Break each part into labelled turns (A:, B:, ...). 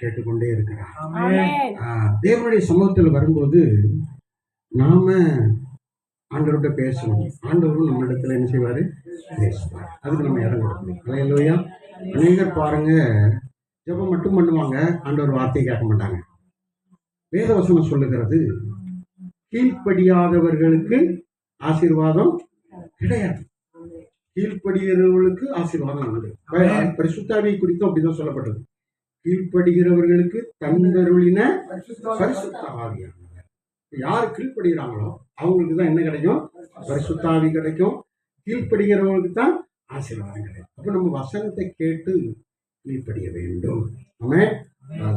A: கேட்டுக்கொண்டே இருக்கிறார். தேவனுடைய சமூகத்தில் வரும்போது நாம ஆண்டவர்கிட்ட பேசணும். ஆண்டவரும் நம்ம இடத்துல என்ன செய்வாரு? பேசுவார். அதுக்கு நம்ம இடம் கொடுக்கணும். அல்லேலூயா. அநேகர் பாருங்க, ஜெபம் மட்டும் பண்ணுவாங்க, ஆண்டவர் வார்த்தையை கேட்க மாட்டாங்க. வேதவசனம் சொல்லுகிறது, கீழ்ப்படியாதவர்களுக்கு ஆசீர்வாதம் கிடையாது, கீழ்ப்படுகிறவர்களுக்கு ஆசீர்வாதம் உண்டு. பரிசுத்த ஆவியை குறித்தும் அப்படிதான் சொல்லப்பட்டது. கீழ்ப்படுகிறவர்களுக்கு தந்தருளின பரிசுத்த ஆவியானவர். யாரு கீழ்ப்படுகிறாங்களோ அவங்களுக்கு தான் என்ன கிடைக்கும்? பரிசுத்த ஆவி கிடைக்கும். கீழ்ப்படுகிறவங்களுக்கு தான் ஆசீர்வாதம் கிடைக்கும். அப்ப நம்ம வசனத்தை கேட்டு கீழ்ப்படிய வேண்டும். ஆமென்.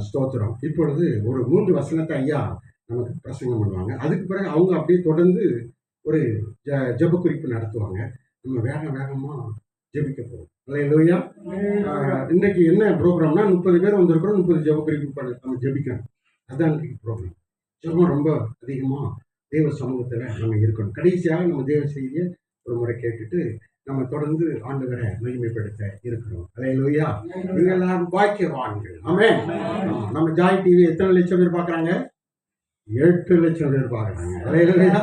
A: ஸ்தோத்திரம். இப்பொழுது ஒரு 3 வசனத்தை ஐயா நமக்கு பிரசங்கம் பண்ணுவாங்க. அதுக்கு பிறகு அவங்க அப்படியே தொடர்ந்து ஒரு ஜெப குறிப்பு நடத்துவாங்க. நம்ம வேகமா ஜெபிக்க போறோம். அல்லேலூயா. இன்றைக்கு என்ன ப்ரோக்ராம்னா 30 பேர் வந்திருக்கிறோம். 30 ஜெப குறிப்பு நம்ம ஜெபிக்கணும். அதுதான் இன்றைக்கு ப்ரோக்ராம். ஜெபம் ரொம்ப அதிகமா தேவ சமூகத்துல நம்ம இருக்கணும். கடைசியாக நம்ம தேவ செய்தியை ஒரு முறை கேட்டுட்டு நம்ம தொடர்ந்து ஆண்டவரை மகிமைப்படுத்த இருக்கிறோம். அல்லேலூயா. நீங்க எல்லாரும் பாக்கியவான்கள். ஆமென். நம்ம ஜாய் டிவி எத்தனை லட்சம் பேர் பார்க்கறாங்க? 8 லட்சம் பேர் பார்க்கறாங்க. அல்லேலூயா.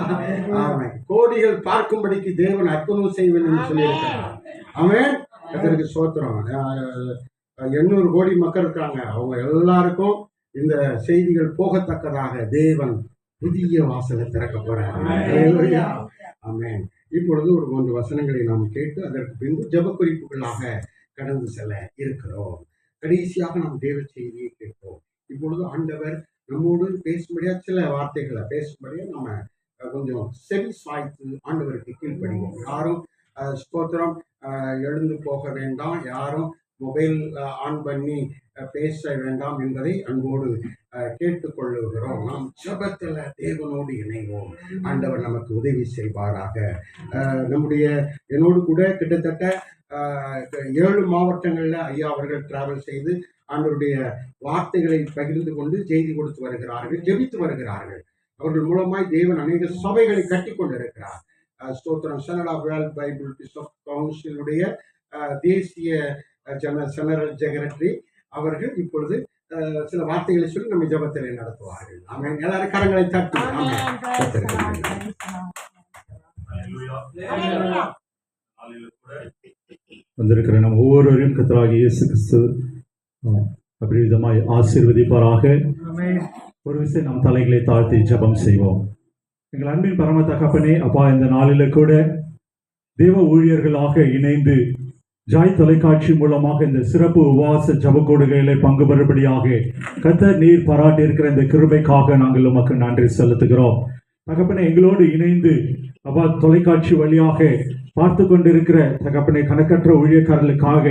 A: ஆமென். கோடிகள் பார்க்கும்படிக்கு தேவன் அற்புதம் செய்வேன் என்று சொல்லியிருக்கிறார். ஆமென். கர்த்தருக்கு ஸ்தோத்திரம். 800 கோடி மக்கள் இருக்காங்க. அவங்க எல்லாருக்கும் இந்த செய்திகள் போகத்தக்கதாக தேவன் புதிய வாசலை திறக்க போறார். அல்லேலூயா. ஆமென். இப்பொழுது ஒரு 3 வசனங்களை நாம் கேட்டு அதற்கு பின்பு ஜெப குறிப்புகளாக கடந்து செல்ல இருக்கிறோம். கடைசியாக நாம் தேவ செய்தியை கேட்போம். இப்பொழுது ஆண்டவர் நம்மோடு பேசும்படியா சில வார்த்தைகளை பேசும்படியா நம்ம கொஞ்சம் செவி சாய்த்து ஆண்டவருக்கு கீழ்ப்படிவோம். யாரும் ஸ்தோத்திரம் எழுந்து போக வேண்டாம், யாரும் மொபைல் ஆன் பண்ணி பேச வேண்டாம் என்பதை அன்போடு கேட்டுக்கொள்ளுகிறோம். நாம் ஜெபத்துல தேவனோடு இணைவோம். ஆண்டவர் நமக்கு உதவி செய்வாராக. என்னோடு கூட கிட்டத்தட்ட 7 மாவட்டங்கள்ல ஐயா அவர்கள் டிராவல் செய்து ஆண்டவருடைய வார்த்தைகளை பகிர்ந்து கொண்டு செய்தி கொடுத்து வருகிறார்கள், ஜெபித்து வருகிறார்கள். அவர்கள் மூலமாய் தேவன் அநேக சபைகளை கட்டி கொண்டிருக்கிறார். ஸ்தோத்திரம். Senate of world Bible bishop கவுன்சிலுடைய தேசிய ஜெனரல் செக்ரட்டரி அவர்கள் இப்பொழுது சில வார்த்தைகளை சொல்லி நம்ம ஜெபத்திலே நடத்துவார்கள். ஆமென். எல்லாரும் கரங்களை தட்டி
B: வந்திருக்கிற நம்ம ஒவ்வொருவரையும் கர்த்தராகிய இயேசு கிறிஸ்து அபரிதமாய் ஆசீர்வதிப்பாராக. ஒரு விஷயம் நம் தலைகளை தாழ்த்தி ஜெபம் செய்வோம். எங்கள் அன்பின் பரம தகப்பனே, அப்பா, இந்த நாளில கூட தேவ ஊழியர்களாக இணைந்து ஜாய் தொலைக்காட்சி மூலமாக இந்த சிறப்பு உபவாச ஜெபக்கூடுகையிலே பங்கு பெறும்படியாக கர்த்தர் நீர் பாராட்டி இருக்கிற இந்த கிருபைக்காக நாங்கள் உமக்கு நன்றி செலுத்துகிறோம். தகப்பனே, எங்களோடு இணைந்து அப்பா தொலைக்காட்சி வழியாக பார்த்து கொண்டிருக்கிற தகப்பனை கணக்கற்ற ஊழியக்காரர்களுக்காக,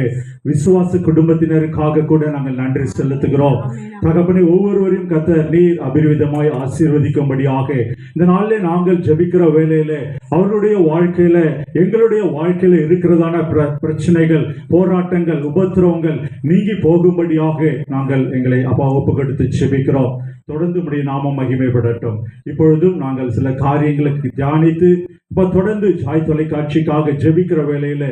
B: விசுவாச குடும்பத்தினருக்காக கூட நாங்கள் நன்றி செலுத்துகிறோம். தகப்பனை, ஒவ்வொருவரையும் கர்த்தர் நீர் அபரிவிதமாய் ஆசீர்வதிக்கும்படியாக இந்த நாளிலே நாங்கள் ஜெபிக்கிற வேளையில அவருடைய வாழ்க்கையில எங்களுடைய வாழ்க்கையில இருக்கிறதான பிரச்சனைகள், போராட்டங்கள், உபத்திரவங்கள் நீங்கி போகும்படியாக நாங்கள் எங்களை அப்பா ஒப்பு கொடுத்து ஜெபிக்கிறோம். தொடர்ந்து உம்முடைய நாமம் மகிமைப்படட்டும். இப்பொழுதும் நாங்கள் சில காரியங்களுக்கு தியானித்து அப்பா தொடர்ந்து ஜாய் தொலைக்காட்சிக்காக ஜெபிக்கிற வேளையில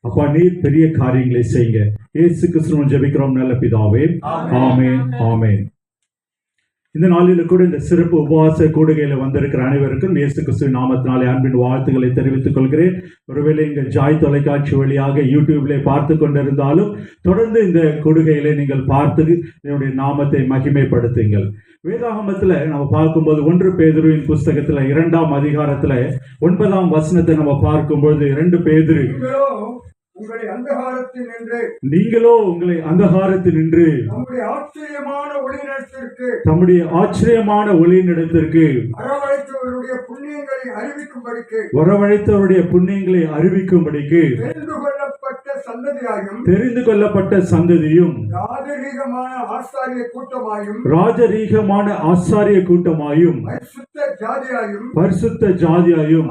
B: அப்பா நீர் பெரிய காரியங்களை செய்யுங்க. இயேசு கிறிஸ்துவின் ஜெபிக்கிறோம் நல்ல பிதாவே. ஆமென். ஆமென். இந்த நாளில கூட இந்த சிறப்பு உபவாச கூடுகையில வந்திருக்கிற அனைவருக்கும் இயேசு கிறிஸ்துவின் நாமத்தினாலே அன்பின் வாழ்த்துக்களை தெரிவித்துக் கொள்கிறேன். ஒருவேளை இங்க ஜாய் தொலைக்காட்சி வழியாக யூடியூப்ல பார்த்து கொண்டிருந்தாலும் தொடர்ந்து இந்த கூடுகையில நீங்கள் பார்த்து என்னுடைய நாமத்தை மகிமைப்படுத்துங்கள். வேதாகமத்துல நம்ம பார்க்கும்போது 1 பேதுருவின் புஸ்தகத்துல 2ஆம் அதிகாரத்துல 9ஆம் வசனத்தை நம்ம பார்க்கும்போது 2 பேதுரு, நீங்களோ உங்களை அந்தகாரத்தில் நின்று தம்முடைய ஆச்சரியமான ஒளியினிடத்திற்கு வரவழைத்தவருடைய புண்ணியங்களை அறிவிக்கும்படிக்கு தெரிந்து கொள்ளப்பட்ட சந்ததியும் ராஜரீகமான ஆசாரிய கூட்டமாயும் பரிசுத்த ஜாதியாயும்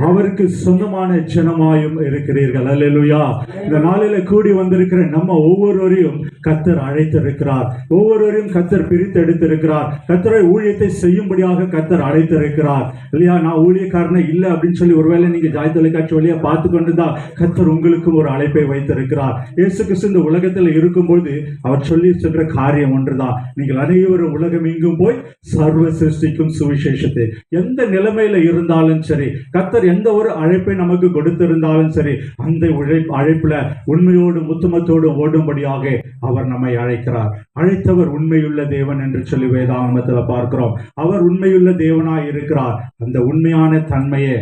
B: அவருக்கு சொந்தமான ஜனமாயும் இருக்கிறீர்கள். அல்லேலூயா. இந்த நாளில கூடி வந்திருக்கிற நம்ம ஒவ்வொருவரையும் கர்த்தர் அழைத்திருக்கிறார். ஒவ்வொருவரையும் கர்த்தர் பிரித்து எடுத்திருக்கிறார். கர்த்தரை ஊழியத்தை செய்யும்படியாக கர்த்தர் அழைத்திருக்கிறார். இல்லையா? நான் ஊழியக்காரனே இல்லை அப்படின்னு சொல்லி ஒருவேளை நீங்க ஜாய் தொலைக்காட்சி வழியா பார்த்து கொண்டுதான் கர்த்தர் உங்களுக்கும் ஒரு அழைப்பை வைத்திருக்கிறார். இயேசு கிறிஸ்து இந்த உலகத்தில் இருக்கும்போது அவர் சொல்லி சென்ற காரியம் ஒன்றுதான், நீங்கள் அனைவரும் உலகம் எங்கும் போய் சர்வ சிருஷ்டிக்கும் சுவிசேஷத்தை. எந்த நிலைமையில இருந்தாலும் சரி, கர்த்தர் எந்த ஒரு அழைப்பை நமக்கு கொடுத்திருந்தாலும் சரி, அந்த அழைப்புல உண்மையோடு முத்துமத்தோடு ஓடும்படியாக அவர் நம்மை அழைக்கிறார். அழைத்தவர் உண்மையுள்ள தேவன் என்று சொல்லி வேதாகமத்தில் பார்க்கிறோம். அவர் உண்மையுள்ள தேவனாய் இருக்கிறார். அந்த உண்மையான தன்மையை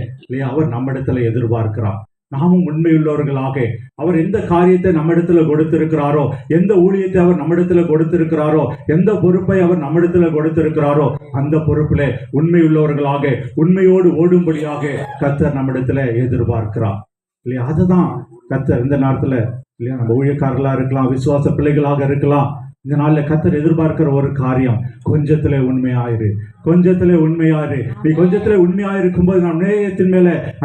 B: அவர் நம்மிடத்துல எதிர்பார்க்கிறார். நாமும் உண்மையுள்ளவர்களாக அவர் எந்த காரியத்தை நம்மிடத்துல கொடுத்திருக்கிறாரோ, எந்த ஊழியத்தை அவர் நம்மிடத்துல கொடுத்திருக்கிறாரோ, எந்த பொறுப்பை அவர் நம்மிடத்துல கொடுத்திருக்கிறாரோ, அந்த பொறுப்பிலே உண்மையுள்ளவர்களாக உண்மையோடு ஓடும்படியாக கர்த்தர் நம்மிடத்துல எதிர்பார்க்கிறார் இல்லையா? அதுதான் கர்த்தர் இந்த நேரத்துல இல்லையா, நம்ம ஊழியக்காரர்களா இருக்கலாம், விசுவாச பிள்ளைகளாக இருக்கலாம், இந்த நாளில் கர்த்தர் எதிர்பார்க்கிற ஒரு காரியம், கொஞ்சத்திலே உண்மையாயிரு, கொஞ்சத்திலே உண்மையாயிரு. நீ கொஞ்சத்திலே உண்மையாயிருக்கும் போது நான்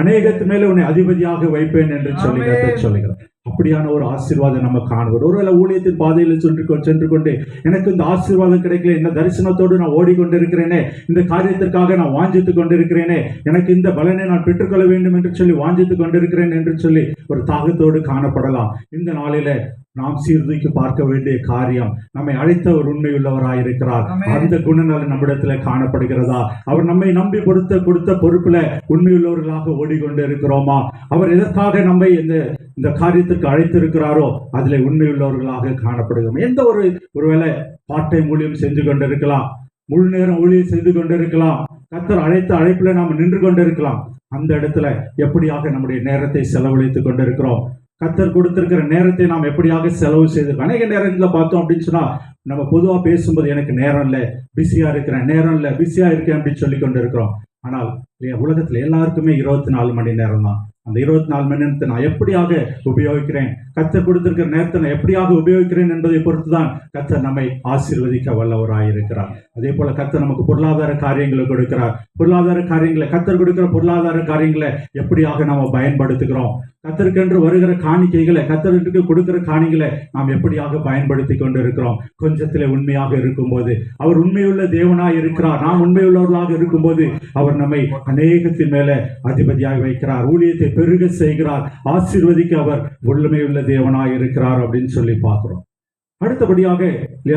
B: அநேகத்தின் மேலே உன்னை அதிபதியாக வைப்பேன் என்று சொல்லி கர்த்தர் சொல்லுகிறார். அப்படியான ஒரு ஆசீர்வாதம் நம்ம காணுவோம். ஒருவேளை ஊழியத்தின் பாதையில் சென்று கொண்டு எனக்கு இந்த ஆசீர்வாதம் கிடைக்கல, இந்த தரிசனத்தோடு நான் ஓடிக்கொண்டிருக்கிறேனே, இந்த காரியத்திற்காக நான் வாஞ்சித்துக் கொண்டிருக்கிறேனே, எனக்கு இந்த பலனை நான் பெற்றுக்கொள்ள வேண்டும் என்று சொல்லி வாஞ்சித்துக் கொண்டிருக்கிறேன் என்று சொல்லி ஒரு தாகத்தோடு காணப்படலாம். இந்த நாளில நாம் சீர்தூக்கி பார்க்க வேண்டிய காரியம், நம்மை அழைத்த ஒரு உண்மையுள்ளவராயிருக்கிறார். அந்த குணநலன் நம்மிடத்துல காணப்படுகிறதா? அவர் நம்மை நம்பி கொடுத்த பொறுப்புல உண்மையுள்ளவர்களாக ஓடிக்கொண்டு இருக்கிறோமா? அவர் எதற்காக நம்மை இந்த காரியத்திற்கு அழைத்திருக்கிறாரோ அதுல உண்மையுள்ளவர்களாக காணப்படுகிறோம். எந்த ஒருவேளை பார்ட் டைம் ஊழியம் செஞ்சு கொண்டிருக்கலாம், முழு நேரம் ஊழியம் செய்து கொண்டிருக்கலாம், கர்த்தர் அழைத்த அழைப்புல நாம் நின்று கொண்டிருக்கலாம். அந்த இடத்துல எப்படியாக நம்முடைய நேரத்தை செலவழித்துக் கொண்டிருக்கிறோம்? கர்த்தர் கொடுத்திருக்கிற நேரத்தை நாம் எப்படியாக செலவு செய்து, அநேக நேரங்களில் பார்த்தோம் அப்படின்னு சொன்னா நம்ம பொதுவா பேசும்போது எனக்கு நேரம் இல்லை, பிஸியா இருக்கிறேன், நேரம் இல்லை, பிஸியா இருக்கேன் அப்படின்னு சொல்லி கொண்டு இருக்கிறோம். ஆனால் உலகத்துல எல்லாருக்குமே 24 மணி நேரம் தான். அந்த 24 மணி நேரத்தை நான் எப்படியாக உபயோகிக்கிறேன், கர்த்தர் கொடுத்திருக்கிற நேரத்தை நான் எப்படியாக உபயோகிக்கிறேன் என்பதை பொறுத்துதான் கர்த்தர் நம்மை ஆசீர்வதிக்க வல்லவராயிருக்கிறார். அதே போல கர்த்தர் நமக்கு பொருளாதார காரியங்களை கொடுக்கிறார். பொருளாதார காரியங்களை, கர்த்தர் கொடுக்கிற பொருளாதார காரியங்களை எப்படியாக நாம பயன்படுத்துகிறோம்? கர்த்தருக்கென்று வருகிற காணிக்கைகளை, கர்த்தருக்கு கொடுக்கிற காணிகளை நாம் எப்படியாக பயன்படுத்தி கொண்டு இருக்கிறோம்? கொஞ்சத்திலே உண்மையாக இருக்கும்போது அவர் உண்மையுள்ள தேவனாய் இருக்கிறார். நாம் உண்மையுள்ளவர்களாக இருக்கும்போது அவர் நம்மை அநேகத்தின் மேல அதிபதியாக வைக்கிறார், ஊழியத்தை பெருக செய்கிறார், ஆசீர்வதிக்க அவர் உண்மையுள்ள தேவனாய் இருக்கிறார் அப்படின்னு சொல்லி பார்க்கிறோம். அடுத்தபடியாக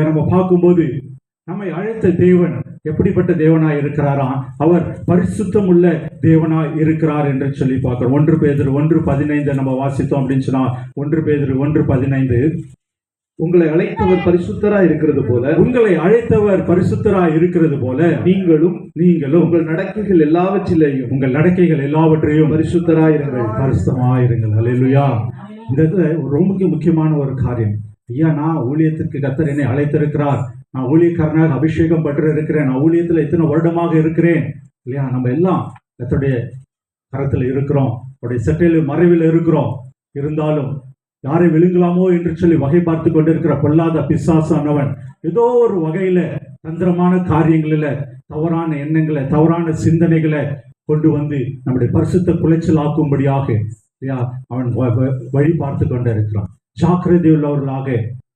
B: நம்ம பார்க்கும்போது நம்மை அழைத்த தேவன் எப்படிப்பட்ட தேவனாய் இருக்கிறாரா? அவர் பரிசுத்தம் உள்ள தேவனாய் இருக்கிறார் என்று சொல்லி பார்க்கிறோம். 1 பேதுரு 1:15 நம்ம வாசித்தோம் அப்படின்னு சொன்னா, 1 பேதுரு 1:15,
C: உங்களை அழைத்தவர் பரிசுத்தராய் இருக்கிறது போல,
B: உங்களை அழைத்தவர் பரிசுத்தராய் இருக்கிறது போல நீங்களும்
C: உங்கள் நடக்கைகள் எல்லாவற்றிலேயும்,
B: உங்கள் நடக்கைகள் எல்லாவற்றையும்
C: பரிசுத்தராயிருங்கள்,
B: பரிசுத்தமாயிருங்கள். அல்லேலூயா. இது ரொம்ப முக்கியமான ஒரு காரியம். ஐயா, நான் ஊழியத்திற்கு கர்த்தர் என்னை அழைத்திருக்கிறார், நான் ஊழியக்காரனாக அபிஷேகம் பெற்று இருக்கிறேன், நான் ஊழியத்துல இத்தனை வருடமாக இருக்கிறேன் இல்லையா? நம்ம எல்லாம் கர்த்தருடைய கரத்துல இருக்கிறோம், அவருடைய சட்டையில மறைவில் இருக்கிறோம். இருந்தாலும் யாரை விழுங்கலாமோ என்று சொல்லி வகை பார்த்து கொண்டிருக்கிற பொல்லாத பிசாசானவன் ஏதோ ஒரு வகையில தந்திரமான காரியங்களில தவறான எண்ணங்களை, தவறான சிந்தனைகளை கொண்டு வந்து நம்முடைய பரிசுத்த குலைச்சல் ஆக்கும்படியாக அவன் வழி பார்த்து கொண்டு இருக்கிறான். ஜாக்கிரதை உள்ளவர்களாக,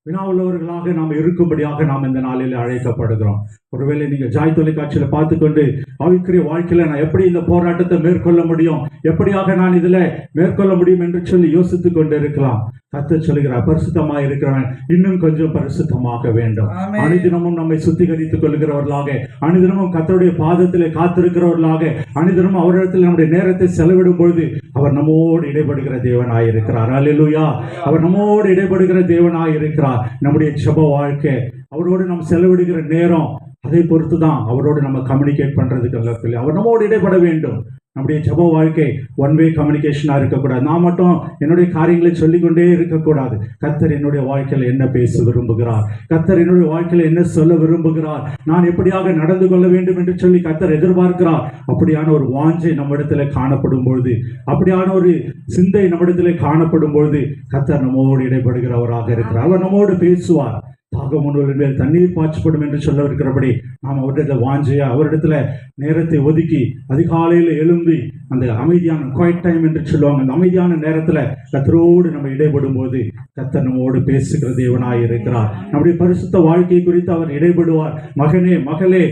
B: வினா உள்ளவர்களாக நாம் இருக்கும்படியாக நாம் இந்த நாளில் அழைக்கப்படுகிறோம். ஒருவேளை நீங்க ஜாய் தொலைக்காட்சியில பார்த்துக்கொண்டு ஆவிக்குரிய வாழ்க்கையில நான் எப்படி இந்த போராட்டத்தை மேற்கொள்ள முடியும், எப்படியாக நான் இதுல மேற்கொள்ள முடியும் என்று சொல்லி யோசித்துக் கொண்டு இருக்கலாம். கர்த்தர் சொல்கிறார், பரிசுத்தமாக இருக்கிறவன் இன்னும் கொஞ்சம் பரிசுத்தமாக வேண்டும். அனுதினமும் நம்மை சுத்திகரித்துக் கொள்கிறவர்களாக, அனுதினமும் கர்த்தருடைய பாதத்திலே காத்திருக்கிறவர்களாக, அனுதினமும் அவரிடத்தில் நம்முடைய நேரத்தை செலவிடும் பொழுது அவர் நம்மோடு இடைபடுகிற தேவனாயிருக்கிறார். அல்லேலூயா. அவர் நம்மோடு இடைபடுகிற தேவனாயிருக்கிறார். நம்முடைய ஜெப வாழ்க்கை, அவரோடு நாம் செலவிடுகிற நேரம், அதை பொறுத்துதான் அவரோடு நம்ம கம்யூனிகேட் பண்றதுக்கு அவர் நம்மோடு இடைபட வேண்டும். நம்முடைய ஜெப வாழ்க்கை ஒன் வே கம்யூனிகேஷனா இருக்கக்கூடாது. நான் மட்டும் என்னுடைய காரியங்களை சொல்லிக்கொண்டே இருக்கக்கூடாது. கர்த்தர் என்னுடைய வாழ்க்கையில என்ன பேச விரும்புகிறார், கர்த்தர் என்னுடைய வாழ்க்கையில என்ன சொல்ல விரும்புகிறார், நான் எப்படியாக நடந்து கொள்ள வேண்டும் என்று சொல்லி கர்த்தர் எதிர்பார்க்கிறார். அப்படியான ஒரு வாஞ்சை நம்மிடத்துல காணப்படும் பொழுது, அப்படியான ஒரு சிந்தை நம்மிடத்துல காணப்படும் பொழுது கர்த்தர் நம்மோடு இடைபடுகிறவராக இருக்கிறார். அவர் நம்மோடு பேசுவார். தாகம் உணர்வின் மேல் தண்ணீர் பாய்ச்சப்படும் என்று சொல்ல இருக்கிறபடி நாம் அவரிடத்துல வாஞ்சையா, அவரிடத்துல நேரத்தை ஒதுக்கி அதிகாலையில் எழும்பி அந்த அமைதியான குவைட் டைம் என்று சொல்லுவாங்க, அந்த அமைதியான நேரத்துல கர்த்தரோடு நம்ம இடைபடும் போது கர்த்தர் நம்மோடு பேசுகிற தேவனாய் இருக்கிறார். நம்முடைய பரிசுத்த வாழ்க்கை குறித்து அவர் இடைபடுவார். மகனே, மகளே,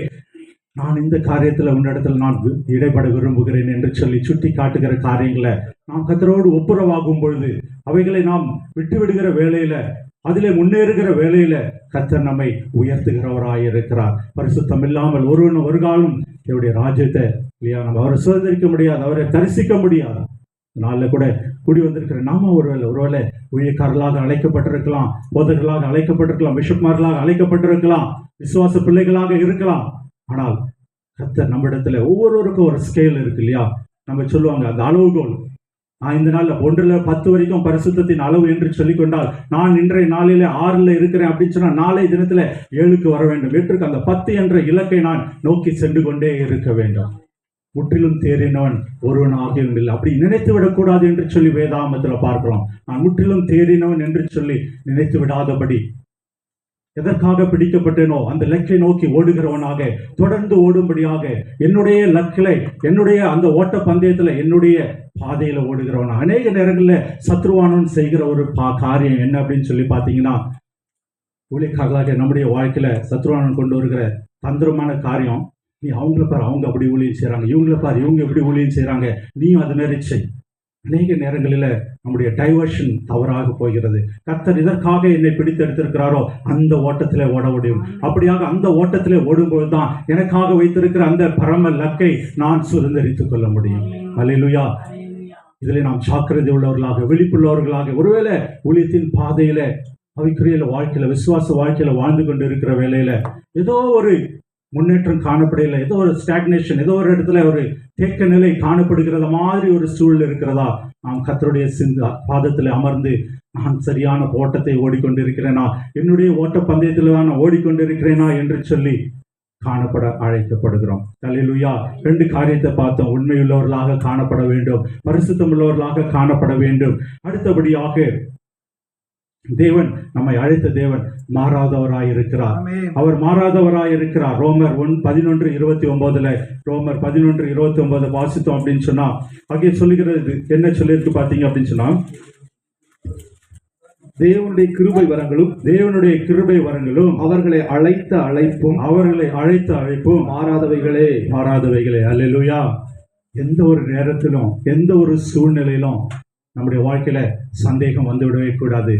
B: நான் இந்த காரியத்துல உன்னிடத்துல நான் இடைபட விரும்புகிறேன் என்று சொல்லி சுட்டி காட்டுகிற காரியங்களை நாம் கர்த்தரோடு ஒப்புரவாகும் பொழுது, அவைகளை நாம் விட்டுவிடுகிற வேளையில, அதிலே முன்னேறுகிற வேளையில கர்த்தர் நம்மை உயர்த்துகிறவராய் இருக்கிறார். பரிசுத்தம் இல்லாமல் ஒருவன் ஒரு காலம் என்னுடைய ராஜ்யத்தை இல்லையா நம்ம அவரை சுதந்திரிக்க முடியாது, அவரை தரிசிக்க முடியாது. நாளில் கூட கூடி வந்திருக்கிற நாம ஒருவேளை ஊழியக்காரர்களாக அழைக்கப்பட்டிருக்கலாம், போதகர்களாக அழைக்கப்பட்டிருக்கலாம், பிஷப்மார்களாக அழைக்கப்பட்டிருக்கலாம், விசுவாச பிள்ளைகளாக இருக்கலாம். ஆனால் கர்த்தர் நம்மிடத்துல ஒவ்வொருவருக்கும் ஒரு ஸ்கேல் இருக்கு இல்லையா. நம்ம சொல்லுவாங்க அந்த அளவுகோல். நான் இந்த நாளில் 1-10 வரைக்கும் பரிசுத்தத்தின் அளவு என்று சொல்லிக்கொண்டால், நான் இன்றைய நாளில 6 இருக்கிறேன் அப்படின்னு சொன்னா, நாளை தினத்துல 7க்கு வர வேண்டும். 8க்கு அந்த 10 என்ற இலக்கை நான் நோக்கி சென்று கொண்டே இருக்க வேண்டும். முற்றிலும் தேறினவன் ஒருவனாகவும் இல்லை, அப்படி நினைத்து விடக்கூடாது என்று சொல்லி வேதாமத்துல பார்க்கிறோம். நான் முற்றிலும் தேறினவன் என்று சொல்லி நினைத்து விடாதபடி, எதற்காக பிடிக்கப்பட்டேனோ அந்த லக்கை நோக்கி ஓடுகிறவனாக தொடர்ந்து ஓடும்படியாக, என்னுடைய லக்கில, என்னுடைய அந்த ஓட்ட பந்தயத்துல, என்னுடைய பாதையில ஓடுகிறவன். அநேக நேரங்களில் சத்ருவானவன் செய்கிற ஒரு காரியம் என்ன அப்படின்னு சொல்லி பார்த்தீங்கன்னா, ஊழியக்காரர்களாக நம்முடைய வாழ்க்கையில சத்ருவானவன் கொண்டு வருகிற தந்திரமான காரியம், நீ அவங்கள பாரு, அவங்க அப்படி ஊழியம் செய்யறாங்க, இவங்கள பாரு, இவங்க எப்படி ஊழியம் செய்யறாங்க, நீயும் அது மாதிரி செய். அநேக நேரங்களில் நம்முடைய டைவர்ஷன் தவறாக போகிறது. கர்த்தர் இதற்காக என்னை பிடித்தெடுத்திருக்கிறாரோ அந்த ஓட்டத்திலே ஓட முடியும். அப்படியாக அந்த ஓட்டத்திலே ஓடும்போது தான் எனக்காக வைத்திருக்கிற அந்த பரம லக்கை நான் சுதந்திரித்துக் கொள்ள முடியும். அல்லேலூயா. இதில் நாம் ஜாக்கிரதை உள்ளவர்களாக, விழிப்புள்ளவர்களாக, ஒருவேளை ஊழியத்தின் பாதையில, அவைக்குரிய வாழ்க்கையில, விசுவாச வாழ்க்கையில வாழ்ந்து கொண்டு இருக்கிற வேளையில ஏதோ ஒரு முன்னேற்றம் காணப்படையில, ஏதோ ஒரு ஸ்டாக்னேஷன், ஏதோ ஒரு இடத்துல ஒரு தேக்க நிலை காணப்படுகிறத மாதிரி ஒரு சூழல் இருக்கிறதா, நாம் கர்த்தருடைய பாதத்தில் அமர்ந்து, நான் சரியான ஓட்டத்தை ஓடிக்கொண்டிருக்கிறேனா, என்னுடைய ஓட்ட பந்தயத்தில் நான் ஓடிக்கொண்டிருக்கிறேனா என்று சொல்லி காணப்பட அழைக்கப்படுகிறோம். அல்லேலூயா. 2 காரியத்தை பார்த்தோம். உண்மையுள்ளவர்களாக காணப்பட வேண்டும், பரிசுத்தம் உள்ளவர்களாக காணப்பட வேண்டும். அடுத்தபடியாக தேவன், நம்மை அழைத்த தேவன் மாறாதவராயிருக்கிறார். அவர் மாறாதவராயிருக்கிறார். ரோமர் 11:29 ரோமர் 11:29 வாசித்தோம் அப்படின்னு சொன்னா, அங்கே சொல்லுகிறது என்ன சொல்லியிருக்கு பார்த்தீங்க அப்படின்னு சொன்னா,
C: தேவனுடைய கிருபை வரங்களும் அவர்களை அழைத்த அழைப்பும் மாறாதவைகளே. அல்லேலூயா. எந்த ஒரு நேரத்திலும், எந்த ஒரு சூழ்நிலையிலும் நம்முடைய வாழ்க்கையில சந்தேகம் வந்து விடவே கூடாது.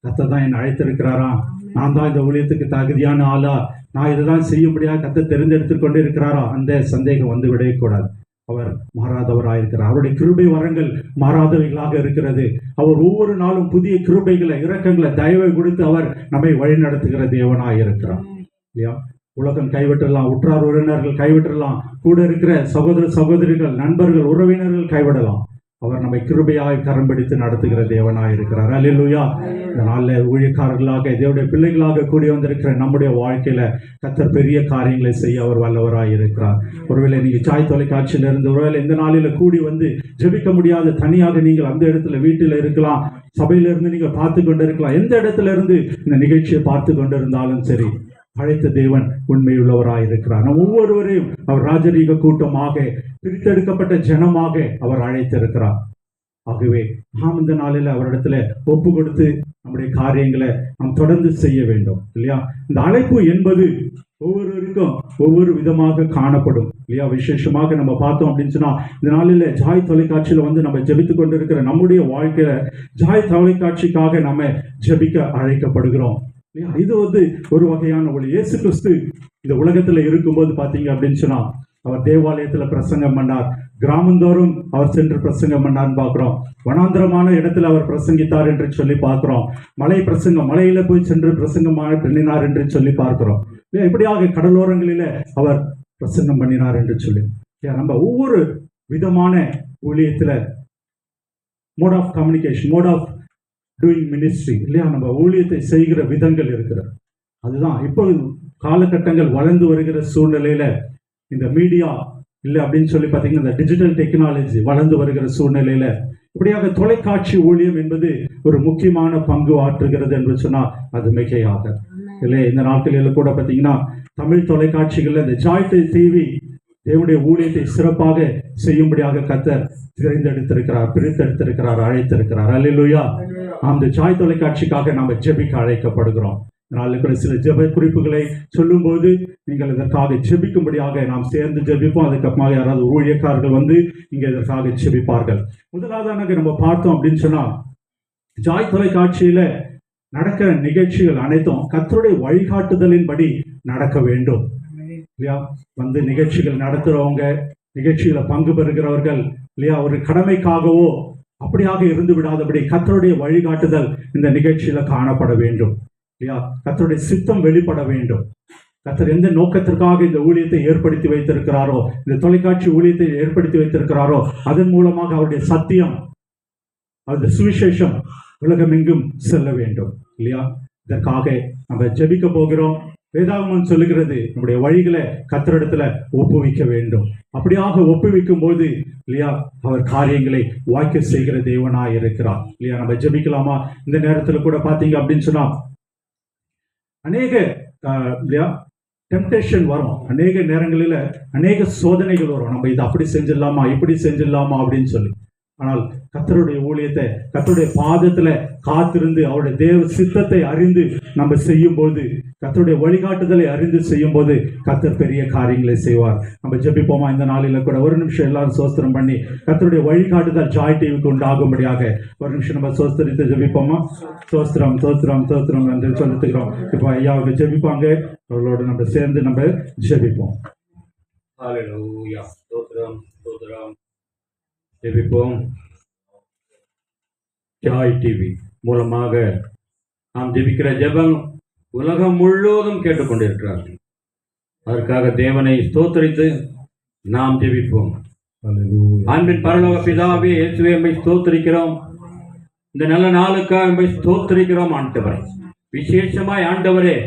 C: கர்த்தர் தான் என்னை அழைத்திருக்கிறாரா, நான் தான் இந்த ஊழியத்துக்கு தகுதியான ஆளா, நான் இதைதான் செய்யும்படியா கர்த்தர் தெரிந்தெடுத்து கொண்டு இருக்கிறாரா, அந்த சந்தேகம் வந்து விடவே கூடாது. அவர் மாறாதவராயிருக்கிறார். அவருடைய கிருபை வரங்கள் மாறாதவைகளாக இருக்கிறது. அவர் ஒவ்வொரு நாளும் புதிய கிருபைகளை, இரக்கங்களை, தயவை கொடுத்து அவர் நம்மை வழிநடத்துகிற தேவனாயிருக்கிறார் இல்லையா. உலகம் கைவிட்டலாம், உற்றார் உறவினர்கள் கைவிட்டலாம், கூட இருக்கிற சகோதர சகோதரிகள், நண்பர்கள், உறவினர்கள் கைவிடலாம். அவர் நம்மை கிருபையாய் கரம் பிடித்து நடத்துகிற தேவனாய் இருக்கிறார். அல்லேலூயா. இந்த நாளில் ஊழியக்காரர்களாக, தேவனுடைய பிள்ளைகளாக கூடி வந்திருக்கிற நம்முடைய வாழ்க்கையில கர்த்தர் பெரிய காரியங்களை செய்ய அவர் வல்லவராய் இருக்கிறார். ஒருவேளை நீங்க சாய் தொலைக்காட்சியிலிருந்து ஒருவேளை இந்த நாளில கூடி வந்து ஜெபிக்க முடியாத, தனியாக நீங்கள் அந்த இடத்துல வீட்டில் இருக்கலாம், சபையில இருந்து நீங்க பார்த்து கொண்டு இருக்கலாம், எந்த இடத்துல இருந்து இந்த நிகழ்ச்சியை பார்த்து கொண்டு இருந்தாலும் சரி, அழைத்த தேவன் உண்மையுள்ளவராய் இருக்கிறார். நம் ஒவ்வொருவரையும் அவர் ராஜரீக கூட்டமாக, பிரித்தெடுக்கப்பட்ட ஜனமாக அவர் அழைத்திருக்கிறார். ஆகவே நாம் இந்த நாளில் அவரிடத்துல ஒப்பு கொடுத்து நம்முடைய காரியங்களை நாம் தொடர்ந்து செய்ய வேண்டும் இல்லையா. இந்த அழைப்பு என்பது ஒவ்வொருவருக்கும் ஒவ்வொரு விதமாக காணப்படும் இல்லையா. விசேஷமாக நம்ம பார்த்தோம் அப்படின்னு சொன்னா, இந்த நாளில் ஜாய் தொலைக்காட்சியில வந்து நம்ம ஜெபித்து கொண்டு இருக்கிற நம்முடைய வாழ்க்கையில ஜாய் தொலைக்காட்சிக்காக நம்ம ஜெபிக்க அழைக்கப்படுகிறோம். இது வந்து ஒரு வகையான ஒளி. இயேசு கிறிஸ்து இந்த உலகத்துல இருக்கும்போது பாத்தீங்க அப்படின்னு சொன்னா, அவர் தேவாலயத்துல பிரசங்கம் பண்ணார், கிராமந்தோறும் அவர் சென்று பிரசங்கம் பண்ணார்னு பார்க்கிறோம். வனாந்திரமான இடத்துல அவர் பிரசங்கித்தார் என்று சொல்லி பார்க்கிறோம். மலையில போய் சென்று பிரசங்கம் பண்ணினார் என்று சொல்லி பார்க்கிறோம். இப்படியாக கடலோரங்களில அவர் பிரசங்கம் பண்ணினார் என்று சொல்லி, நம்ம ஒவ்வொரு விதமான ஊழியத்துல mode of communication, mode of doing ministry இல்லையா, நம்ம ஊழியத்தை செய்கிற விதங்கள் இருக்கிறது. அதுதான் இப்போ காலகட்டங்கள் வளர்ந்து வருகிற சூழ்நிலையில இந்த மீடியா இல்லை அப்படின்னு சொல்லி பார்த்தீங்கன்னா, இந்த டிஜிட்டல் டெக்னாலஜி வளர்ந்து வருகிற சூழ்நிலையில இப்படியாக தொலைக்காட்சி ஊழியம் என்பது ஒரு முக்கியமான பங்கு ஆற்றுகிறது என்று சொன்னால் அது மிகையாக இல்லை. இந்த நாட்களில் கூட பார்த்தீங்கன்னா, தமிழ் தொலைக்காட்சிகள்ல இந்த ஜாய் டிவி தேவனுடைய ஊழியத்தை சிறப்பாக செய்யும்படியாக கர்த்தர் தெரிந்தெடுத்திருக்கிறார், பிரித்தெடுத்திருக்கிறார், அழைத்திருக்கிறார். அல்லேலூயா. அந்த ஜாய் தொலைக்காட்சிக்காக நாம ஜெபிக்க அழைக்கப்படுகிறோம். நாளில் கூட சில ஜெப குறிப்புகளை சொல்லும்போது நீங்கள் இதற்காக ஜெபிக்கும்படியாக நாம் சேர்ந்து ஜெபிப்போம். அதுக்கப்புறமாக யாராவது ஊழியக்காரர்கள் வந்து இங்கே இதற்காக ஜெபிப்பார்கள். முதலாவதாக நம்ம பார்த்தோம் அப்படின்னு சொன்னா, ஜாய் தொலைக்காட்சியில நடக்கிற நிகழ்ச்சிகள் அனைத்தும் கர்த்தருடைய வழிகாட்டுதலின்படி நடக்க வேண்டும் இல்லையா? வந்து நிகழ்ச்சிகள் நடத்துறவங்க, நிகழ்ச்சிகளை பங்கு பெறுகிறவர்கள் இல்லையா, ஒரு கடமைக்காகவோ அப்படியாக இருந்து விடாதபடி கர்த்தருடைய வழிகாட்டுதல் இந்த நிகழ்ச்சியில காணப்பட வேண்டும் இல்லையா? கர்த்தருடைய சித்தம் வெளிப்பட வேண்டும். கர்த்தர் எந்த நோக்கத்திற்காக இந்த ஊழியத்தை ஏற்படுத்தி வைத்திருக்கிறாரோ, இந்த தொலைக்காட்சி ஊழியத்தை ஏற்படுத்தி வைத்திருக்கிறாரோ, அதன் மூலமாக அவருடைய சத்தியம், அந்த சுவிசேஷம் உலகமெங்கும் செல்ல வேண்டும் இல்லையா? இதற்காக நம்ம ஜெபிக்க போகிறோம். வேதாகமம் சொல்லுகிறது, நம்முடைய வழிகளை கர்த்தரிடத்துல ஒப்புவிக்க வேண்டும். அப்படியாக ஒப்புவிக்கும் போது இல்லையா, அவர் காரியங்களை வாய்க்க செய்கிற தேவனாய் இருக்கிறார் இல்லையா? நம்ம ஜெபிக்கலாமா? இந்த நேரத்துல கூட பாத்தீங்க அப்படின்னு சொன்னா அநேக இல்லையா டெம்டேஷன் வரும். அநேக நேரங்களில் அநேக சோதனைகள் வரும். நம்ம இதை அப்படி செஞ்சிடலாமா, இப்படி செஞ்சிடலாமா அப்படின்னு சொல்லி. ஆனால் கர்த்தருடைய ஊழியத்தை கர்த்தருடைய பாதத்துல காத்திருந்து அவருடைய தேவ சித்தத்தை அறிந்து நம்ம செய்யும் போது, கர்த்தருடைய வழிகாட்டுதலை அறிந்து செய்யும் போது கர்த்தர் பெரிய காரியங்களை செய்வார். நம்ம ஜெபிப்போமா? இந்த நாளில கூட ஒரு நிமிஷம் எல்லாரும் சோஸ்திரம் பண்ணி கர்த்தருடைய வழிகாட்டுதல் ஜாய் டிவிக்கு உண்டாகும்படியாக ஒரு நிமிஷம் நம்ம சோஸ்திரித்து ஜெபிப்போமா? சோஸ்திரம் தோத்திரம் தோத்திரம் என்று சொல்லிட்டுக்கிறோம். இப்போ ஐயா அவங்க ஜெபிப்பாங்க, அவர்களோட நம்ம சேர்ந்து நம்ம ஜெபிப்போம்.
D: ஹல்லேலூயா. ஸ்தோத்திரம் ஸ்தோத்திரம். ஜெபிப்போம். ஜாய் டிவி மூலமாக நாம் ஜெபிக்கிற ஜெபம் உலகம் முழுவதும் கேட்டுக்கொண்டிருக்கிறார்கள். அதற்காக தேவனை ஸ்தோத்திரித்து நாம் ஜெபிப்போம். அன்பின் பரலோக பிதாவே, இயேசுவே உம்மை ஸ்தோத்திரிக்கிறோம். இந்த நல்ல நாளுக்காக உம்மை ஸ்தோத்திரிக்கிறோம் ஆண்டவரே. விசேஷமாய் ஆண்டவரே,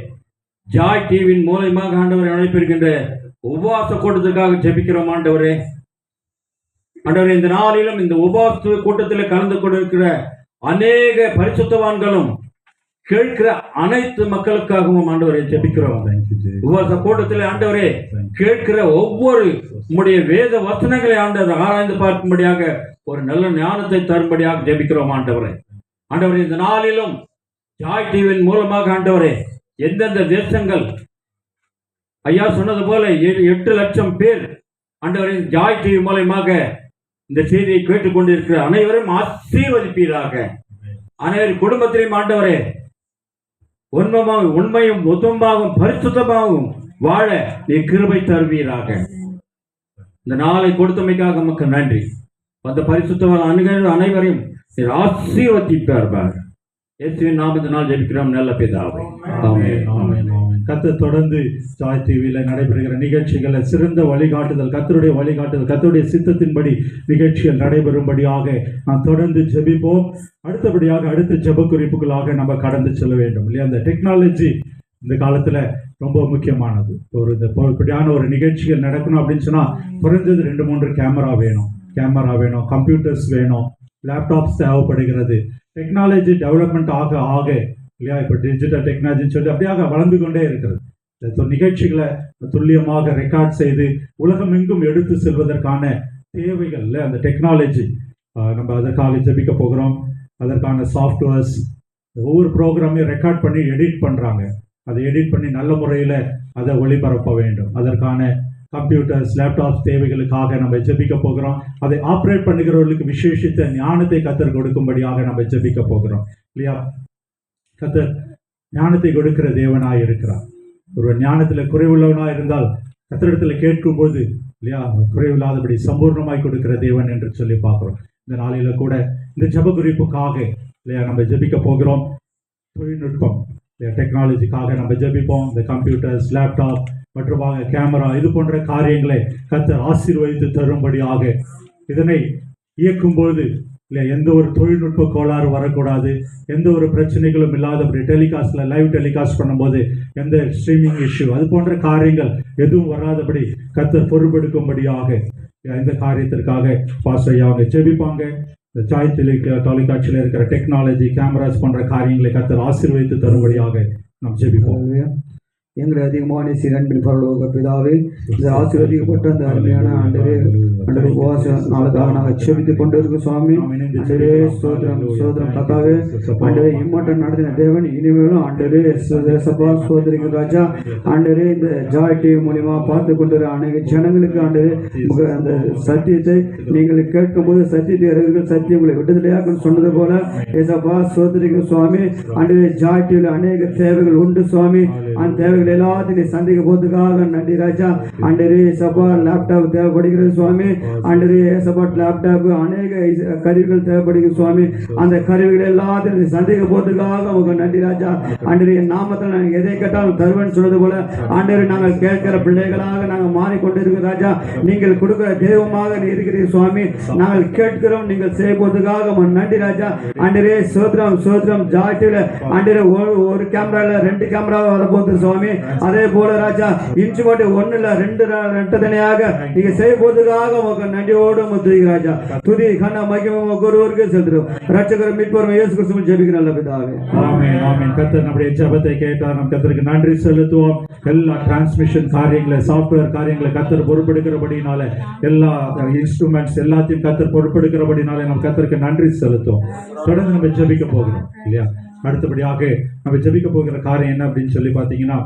D: ஜாய் டிவியின் மூலமாக ஆண்டவரை அழைப்பிருக்கின்ற உபவாச கூட்டத்திற்காக ஜெபிக்கிறோம் ஆண்டவரே. ஆண்டவரே, இந்த நாளிலும் இந்த உபவாச கூட்டத்தில் கலந்து கொண்டிருக்கிற அநேக பரிசுத்தவான்களும் கேட்கிற அனைத்து மக்களுக்காகவும் ஆண்டவரை ஜெபிக்கிறோம். உபவாச கூட்டத்தில் ஆண்டவரே கேட்கிற ஒவ்வொரு உம்முடைய வேத வசனங்களை ஆண்டவர் ஆராய்ந்து பார்க்கும்படியாக ஒரு நல்ல ஞானத்தை தரும்படியாக ஜெபிக்கிறோம் ஆண்டவரே. ஆண்டவரே, இந்த நாளிலும் ஜாய் டிவியின் மூலமாக ஆண்டவரே எந்தெந்த தேசங்கள் ஐயா சொன்னது போல 8 லட்சம் பேர் ஆண்டவரே ஜாய் டிவி மூலமாக இந்த செய்தியை கேட்டுக்கொண்டிருக்கிற அனைவரும் ஆசீர்வதிப்பீராக. அனைவரும் குடும்பத்திலையும் ஆண்டவரே உண்மையும் உத்தமமாகவும் பரிசுத்தமாகவும் வாழ நீ கிருபை தருவீராக. இந்த நாளை கொடுத்தமைக்காக நமக்கு நன்றி. அந்த பரிசுத்தவான் அனைவரையும் ஆசீர்வதிப்பார். இயேசுவின் நாமத்தினால் ஜெபிக்கிறோம் நல்ல பிதாவே. ஆமென்.
C: ஆமென். கர்த்தர் தொடர்ந்து ஜாய் டிவியில் நடைபெறுகிற நிகழ்ச்சிகளை சிறந்த வழிகாட்டுதல், கர்த்தருடைய வழிகாட்டுதல், கர்த்தருடைய சித்தத்தின்படி நிகழ்ச்சிகள் நடைபெறும்படியாக நாம் தொடர்ந்து ஜெபிப்போம். அடுத்தபடியாக அடுத்த ஜெப குறிப்புகளாக நம்ம கடந்து செல்ல வேண்டும் இல்லையா? அந்த டெக்னாலஜி இந்த காலத்துல ரொம்ப முக்கியமானது. இப்படியான ஒரு நிகழ்ச்சிகள் நடக்கணும் அப்படின்னு சொன்னா குறைஞ்சது 2-3 கேமரா வேணும், கம்ப்யூட்டர்ஸ் வேணும், லேப்டாப்ஸ் தேவைப்படுகிறது. டெக்னாலஜி டெவலப்மெண்ட் ஆக இல்லையா, இப்போ டிஜிட்டல் டெக்னாலஜின்னு சொல்லி அப்படியாக வளர்ந்து கொண்டே இருக்கிறது. நிகழ்ச்சிகளை துல்லியமாக ரெக்கார்ட் செய்து உலகமெங்கும் எடுத்து செல்வதற்கான தேவைகள் அந்த டெக்னாலஜி நம்ம அதற்காக ஜெபிக்க போகிறோம். அதற்கான சாஃப்ட்வேர்ஸ், ஒவ்வொரு ப்ரோக்ராமையும் ரெக்கார்ட் பண்ணி எடிட் பண்ணுறாங்க. அதை எடிட் பண்ணி நல்ல முறையில் அதை ஒளிபரப்ப வேண்டும். அதற்கான கம்ப்யூட்டர்ஸ், லேப்டாப்ஸ் தேவைகளுக்காக நம்ம ஜெபிக்க போகிறோம். அதை ஆப்ரேட் பண்ணுகிறவர்களுக்கு விசேஷித்த ஞானத்தை கர்த்தர் கொடுக்கும்படியாக நம்ம ஜெபிக்க போகிறோம் இல்லையா? கர்த்தர் ஞானத்தை கொடுக்கிற தேவனாய் இருக்கிறார். ஒரு ஞானத்தில் குறைவுள்ளவனாக இருந்தால் கர்த்தரிடத்தில் கேட்கும்போது இல்லையா, குறைவில்லாதபடி சம்பூர்ணமாய் கொடுக்கிற தேவன் என்று சொல்லி பார்க்குறோம். இந்த நாளில் கூட இந்த ஜெப குறிப்புக்காக இல்லையா நம்ம ஜெபிக்க போகிறோம். தொழில்நுட்பம் டெக்னாலஜிக்காக நம்ம ஜெபிப்போம். இந்த கம்ப்யூட்டர்ஸ், லேப்டாப் மற்றும் கேமரா இது போன்ற காரியங்களை கர்த்தர் ஆசீர்வதித்து தரும்படியாக இதனை இயக்கும்போது இல்லை எந்த ஒரு தொழில்நுட்ப கோளாறு வரக்கூடாது, எந்த ஒரு பிரச்சனைகளும் இல்லாதபடி டெலிகாஸ்ட்ல லைவ் டெலிகாஸ்ட் பண்ணும்போது எந்த ஸ்ட்ரீமிங் இஷ்யூ அது போன்ற காரியங்கள் எதுவும் வராதபடி கர்த்தர் பொறுப்பெடுக்கும்படியாக இந்த காரியத்திற்காக பாஸ்டர் ஐயா அவங்க ஜெபிப்பாங்க. இந்த ஜாய் தொலைக்காட்சியில் இருக்கிற டெக்னாலஜி, கேமராஸ் போன்ற காரியங்களை கர்த்தர் ஆசீர்வதித்து தரும்படியாக நாம் ஜெபிப்போம்.
E: எங்களை அதிகமான அன்பின் பரலோக பிதாவே, இந்த ஆசீர்வதிக்கப்பட்ட அந்த அருமையான ஆண்டரே உபவாச நாளுக்காக நாங்கள் செபித்துக் கொண்டிருக்கோம் சுவாமி. ஆண்டரே சோதரம் சோதரம் கத்தாவே, ஆண்டரே இம்மாட்டம் நடத்தின தேவன் இனிமேலும் ஆண்டரே சபா சோதரிகள் ராஜா, ஆண்டரே இந்த ஜாய் டிவி மூலியமா பார்த்து கொண்டிருக்கிற அநேக ஜனங்களுக்கு ஆண்டரே அந்த சத்தியத்தை நீங்கள் கேட்கும் போது சத்தியத்தை அறிவீர்கள், சத்தியம் உங்களை விடுதலையாக சொன்னது போல ஏசப்பா சோதரிகள் சுவாமி. ஆண்டரே ஜாய் டிவியில் அநேக தேவைகள் உண்டு சுவாமி. அந்த தேவைகள் எல்லாத்தையும் சந்திக்க போதுக்காக நன்றி ராஜா. ஆண்டரே சபா லேப்டாப் தேவைப்படுகிறது சுவாமி. ஆண்டரே சபா லேப்டாப் அநேக கருவிகள் தேவைப்படுகிறது சுவாமி. அந்த கருவிகள் எல்லாத்தையும் சந்திக்க போதுக்காக உங்க நன்றி ராஜா. ஆண்டரே நாமத்தில் நாங்கள் எதை கேட்டாலும் தருவேன் சொன்னது போல ஆண்டரே நாங்கள் கேட்கிற பிள்ளைகளாக நாங்கள் மாறிக்கொண்டிருக்கிறோம் ராஜா. நீங்கள் கொடுக்கிற தெய்வமாக இருக்கிறீர்கள் சுவாமி. நாங்கள் கேட்கிறோம், நீங்கள் செய்ய போதுக்காக நன்றி ராஜா. ஆண்டரே சோத்ரம் சோத்ரம் ஜாட்டில ஆண்டரே ஒரு கேமரால 2 கேமரா வரப்போகுது சுவாமி. அதே போல ராஜா இன்ச்சு மட்டும் 1 இல்ல 2 தனியாக நீங்க செய்ய போதுக்காக உங்க நன்றியோடு முத்துறீங்க ராஜா. துதி கண்ண மகிமை ஒருவருக்கு செலுத்துறோம். ரட்சகர் மீட்பர் இயேசு கிறிஸ்துவின் ஜெபிக்கிற நல்ல பிதாவே.
C: ஆமென் ஆமென். கர்த்தர் நம்முடைய ஜெபத்தை கேட்டார். நாம் கர்த்தருக்கு நன்றி செலுத்துவோம். எல்லா டிரான்ஸ்மிஷன் காரியங்களை, சாஃப்ட்வேர் காரியங்களை கர்த்தர் பொறுப்பெடுக்கிறபடினால, எல்லா இன்ஸ்ட்ருமெண்ட்ஸ் எல்லாத்தையும் கர்த்தர் பொறுப்பெடுக்கிறபடினால நாம் கர்த்தருக்கு நன்றி செலுத்துவோம். தொடர்ந்து நம்ம ஜெபிக்க போகிறோம் இல்லையா? அடுத்தபடியாக நம்ம ஜெபிக்க போகிற காரியம் என்ன அப்படின்னு சொல்லி பார்த்தீங்கன்னா,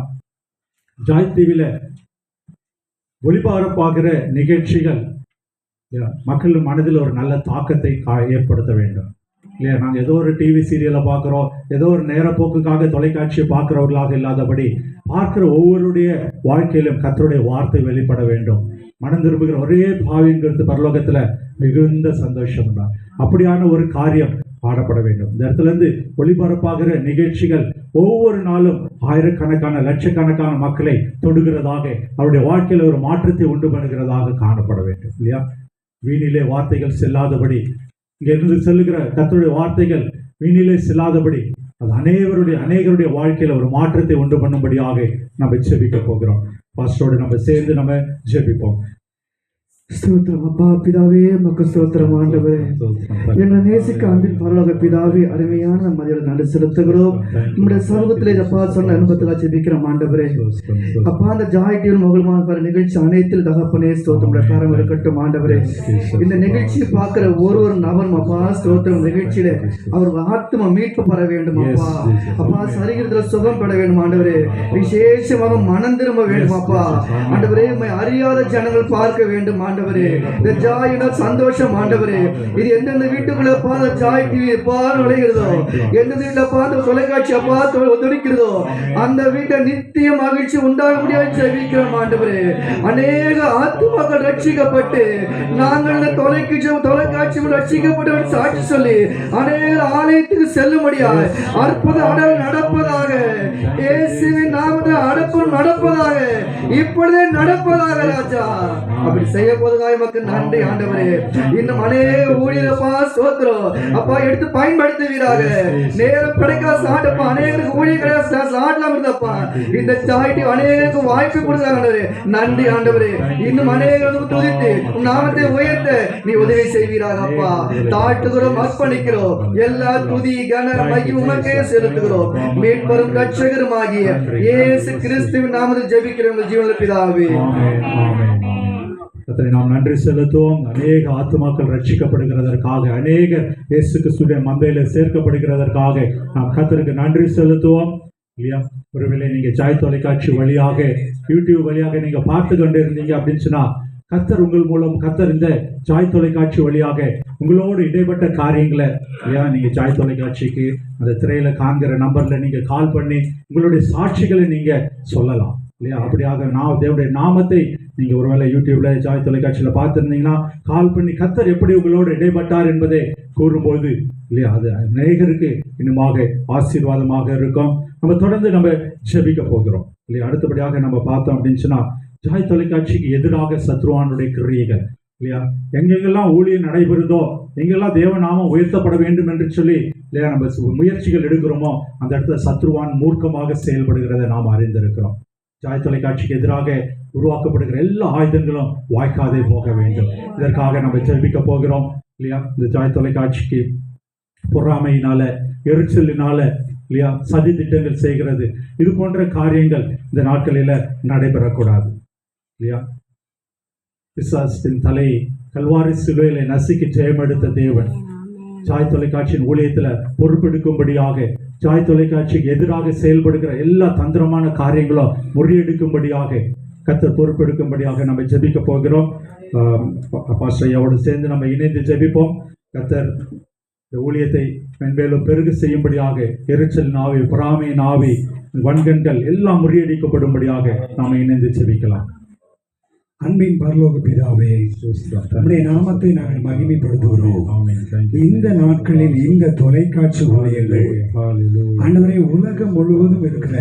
C: ஜாய் டிவியில ஒளிபரப்பாகிற நிகழ்ச்சிகள் மக்கள் மனதில் ஒரு நல்ல தாக்கத்தை ஏற்படுத்த வேண்டும் இல்லையா? நாங்கள் ஏதோ ஒரு டிவி சீரியலை பார்க்குறோம், ஏதோ ஒரு நேரப்போக்குக்காக தொலைக்காட்சியை பார்க்குறவர்களாக இல்லாதபடி பார்க்கிற ஒவ்வொருடைய வாழ்க்கையிலும் கர்த்தருடைய வார்த்தை வெளிப்பட வேண்டும். மனம் திரும்புகிற ஒரே பாவிங்கிறது பரலோகத்துல மிகுந்த சந்தோஷம் தான். அப்படியான ஒரு காரியம் பாடப்பட வேண்டும். இந்த இடத்துல இருந்து ஒளிபரப்பாகிற நிகழ்ச்சிகள் ஒவ்வொரு நாளும் ஆயிரக்கணக்கான லட்சக்கணக்கான மக்களை தொடுகிறதாக, அவருடைய வாழ்க்கையில ஒரு மாற்றத்தை உண்டு பண்ணுகிறதாக காணப்பட வேண்டும் இல்லையா? வீணிலே வார்த்தைகள் செல்லாதபடி, இங்க இருந்து செல்லுகிற கர்த்தருடைய வார்த்தைகள் வீணிலே செல்லாதபடி, அது அநேகருடைய வாழ்க்கையில ஒரு மாற்றத்தை உண்டு பண்ணும்படியாக நம்ம ஜெபிக்க போகிறோம். பாஸ்டரோடு நம்ம சேர்ந்து நம்ம ஜெபிப்போம்.
E: ஸ்தோத்திரம் அப்பா பிதாவே, மக்கு ஸ்தோத்திரம் ஆண்டவரே. எங்களை நேசிக்க அன்பின் பரலோக பிதாவே, அருமையான மதியோட நன்றி செலுத்துகிறோம். நம்முடைய சமூகத்தில் அப்பா சொன்ன அனுபவத்துக்காக ஜெபிக்கிறோம் ஆண்டவரே. அப்பா அந்த ஜாய் டிவி மகளமான நிகழ்ச்சி அனைத்தில் தகப்பனே ஸ்தோத்திரம் பிரகாரம் இருக்கட்டும் ஆண்டவரே. இந்த நிகழ்ச்சியை பார்க்கிற ஒரு நபரும் அப்பா ஸ்தோத்திரம் நிகழ்ச்சியில அவர் ஆத்ம மீட்பு பெற வேண்டும் அப்பா. அப்பா சரீரத்துல சுகம் பெற வேண்டும் ஆண்டவரே. விசேஷமாக மனம் திரும்ப வேண்டும் அப்பா ஆண்டவரே. அறியாத ஜனங்கள் பார்க்க வேண்டும் ஆண்டவரே. இந்த ஜாயின சந்தோஷம் ஆண்டவரே. இது எந்தெந்த வீட்டுக்குள்ள பார்த்த ஜாய் டிவி நுழைகிறதோ, எந்தெந்த வீட்டுல பார்த்த தொலைக்காட்சி அப்பா துடிக்கிறதோ, அந்த வீட்டை நித்திய மகிழ்ச்சி உண்டாக முடியாது ஜெபிக்கிறோம் ஆண்டவரே. அநேக ஆத்துமாக்கள் ரட்சிக்கப்பட்டு நாங்கள் தொலைக்காட்சி ரட்சிக்கப்பட்டு சாட்சி சொல்லி அநேக ஆலயத்துக்கு செல்லும்படியாக அற்புத அடல் நடப்பதாக, இயேசுவின் நாமத்தில் அடப்பும் நடப்பதாக, இப்பொழுதே நடப்பதாக ராஜா. அப்படி செய்ய போதுகாய் மக்கள் நன்றி ஆண்டவரே. இன்னும் அநேக ஊழியரப்பா ஸ்தோத்திரம் அப்பா எடுத்து பயன்படுத்துவீராக. நேரம் கிடைக்காத சாட்டப்பா அநேகருக்கு ஊழிய கிடையாது சாட்டலாம் இருந்தப்பா. இந்த சாய்ட்டி அநேகருக்கு வாய்ப்பு கொடுத்தாங்க. நன்றி ஆண்டவரே. இன்னும் அநேகருக்கு துதித்து நாமத்தை உயர்த்த நீ உதவி செய்வீராக அப்பா. தாட்டுகிறோம், அர்ப்பணிக்கிறோம். எல்லா துதி கன மகிமை உமக்கே செலுத்துகிறோம். மீட்பரும் ரட்சகரும் ஆகிய இயேசு கிறிஸ்துவின் நாமத்தில் ஜெபிக்கிறோம் ஜீவனுள்ள பிதாவே.
C: நாம் நன்றி செலுத்துவோம். அநேக ஆத்துமாக்கள் ரட்சிக்கப்படுகிறதற்காக, அநேக இயேசு கிறிஸ்துவின் மந்தையில சேர்க்கப்படுகிறதற்காக நாம் கர்த்தருக்கு நன்றி செலுத்துவோம் இல்லையா? ஒருவேளை நீங்க ஜாய் தொலைக்காட்சி வழியாக, யூடியூப் வழியாக நீங்க பார்த்து கொண்டு இருந்தீங்க அப்படின்னு சொன்னா, கர்த்தர் உங்கள் மூலம், கர்த்தர் இந்த ஜாய் தொலைக்காட்சி வழியாக உங்களோடு இடைப்பட்ட காரியங்களை இல்லையா, நீங்க ஜாய் தொலைக்காட்சிக்கு அந்த திரையில காண்கிற நம்பர்ல நீங்க கால் பண்ணி உங்களுடைய சாட்சிகளை நீங்க சொல்லலாம் இல்லையா? அப்படியாக தேவனுடைய நாமத்தை நீங்க ஒருவேளை யூடியூப்ல ஜாய் தொலைக்காட்சியில பார்த்திருந்தீங்கன்னா கால் பண்ணி கர்த்தர் எப்படி உங்களோடு இடைப்பட்டார் என்பதை கூறும்போது இல்லையா, அது அநேகருக்கு இன்னுமாக ஆசீர்வாதமாக இருக்கும். நம்ம தொடர்ந்து நம்ம ஜெபிக்க போகிறோம் இல்லையா? அடுத்தபடியாக நம்ம பார்த்தோம் அப்படின்னு சொன்னா, ஜாய் தொலைக்காட்சிக்கு எதிராக சத்ருவானுடைய கிரியைகள் இல்லையா, எங்கெங்கெல்லாம் ஊழியம் நடைபெறுதோ, எங்கெல்லாம் தேவநாமம் உயர்த்தப்பட வேண்டும் என்று சொல்லி இல்லையா நம்ம முயற்சிகள் எடுக்கிறோமோ, அந்த இடத்துல சத்ருவான் மூர்க்கமாக செயல்படுகிறதை நாம் அறிந்திருக்கிறோம். ஜாய் தொலைக்காட்சிக்கு எதிராக உருவாக்கப்படுகிற எல்லா ஆயுதங்களும் வாய்க்காதே போக வேண்டும். இதற்காக நம்ம ஜெபிக்க போகிறோம் இல்லையா? இந்த ஜாய் தொலைக்காட்சிக்கு பொறாமையினால, எரிச்சலினால இல்லையா, சதி திட்டங்கள் செய்கிறது, இது போன்ற காரியங்கள் இந்த நாட்களில் நடைபெறக்கூடாது இல்லையா. பிசாசின் தலை கல்வாரி சிலுவையிலே நசுக்கி ஜெயமெடுத்த தேவன் ஜாய் தொலைக்காட்சியின் ஊழியத்தில் பொறுப்பெடுக்கும்படியாக, ஜாய் தொலைக்காட்சிக்கு எதிராக செயல்படுகிற எல்லா தந்திரமான காரியங்களும் முறியெடுக்கும்படியாக, கர்த்தர் பொறுப்பெடுக்கும்படியாக நம்ம ஜெபிக்க போகிறோம். பாஸ்டரையோடு சேர்ந்து நம்ம இணைந்து ஜெபிப்போம். கர்த்தர் இந்த ஊழியத்தை மென்மேலும் பெருகு செய்யும்படியாக, எரிச்சல் நாவி, பொறாமை நாவி, வன்கண்கள் எல்லாம் முறியடிக்கப்படும்படியாக நாம் இணைந்து ஜெபிக்கலாம்.
F: அன்பின் பரலோக பிதாவே, நம்முடைய நாமத்தை நாங்கள் மகிமைப்படுத்துகிறோம். இந்த நாட்களில் இந்த தொலைக்காட்சி ஊழியர்கள் ஆண்டவரே உலகம் முழுவதும் இருக்கிற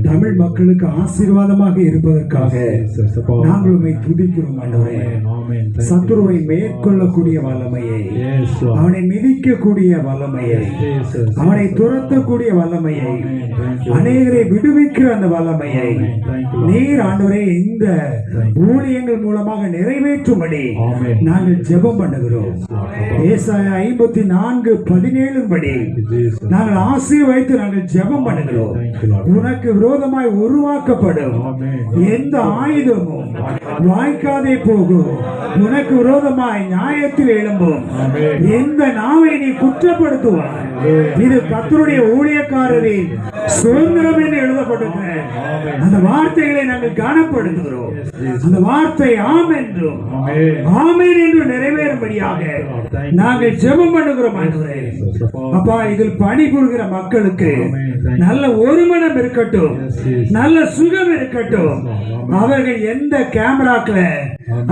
F: தமிழ் மக்களுக்கு ஆசீர்வாதமாக இருப்பதற்காக நாங்கள் உம்மை துதிக்கிறோம். ஆண்டவரே, சத்துருவை மேற்கொள்ளக்கூடிய வல்லமையை, அவனை மிதிக்கக்கூடிய வல்லமையை, அவனை துரத்தக்கூடிய வல்லமையை, அநேகரை விடுவிக்கிற அந்த வல்லமையை நீர் ஆண்டவரே இந்த ஊழியங்கள் மூலமாக நிறைவேற்றும்படி நாங்கள் ஜெபம் பண்ணுகிறோம். ஏசாயா 54:17 படி நாங்கள் ஆசீர்வதித்து நாங்கள் ஜெபம் பண்ணுகிறோம். உனக்கு விரோதமாய் உருவாக்கப்படும் எந்த ஆயுதமும் வாய்க்காதே போகும். உனக்கு விரோதமாய் நியாயத்தில் எழும்பும் எந்த நாவை நீ குற்றப்படுத்துவாய். இது கர்த்தருடைய ஊழியக்காரரின் சுதந்திரம் என்று எழுதப்பட்டிருக்கிற அந்த வார்த்தைகளை நாங்கள் காணப்படுத்துகிறோம். அந்த வார்த்தை ஆம் என்றும் ஆமென் என்று நிறைவேறும்படியாக நாங்கள் ஜெபம் பண்ணுகிறோம். ஆண்டவரே, அப்பா, இதில் பணிபுரிகிற மக்களுக்கு நல்ல ஒருமனம் இருக்கட்டும், நல்ல சுகம் இருக்கட்டும். அவர்கள் எந்த கேமராக்கள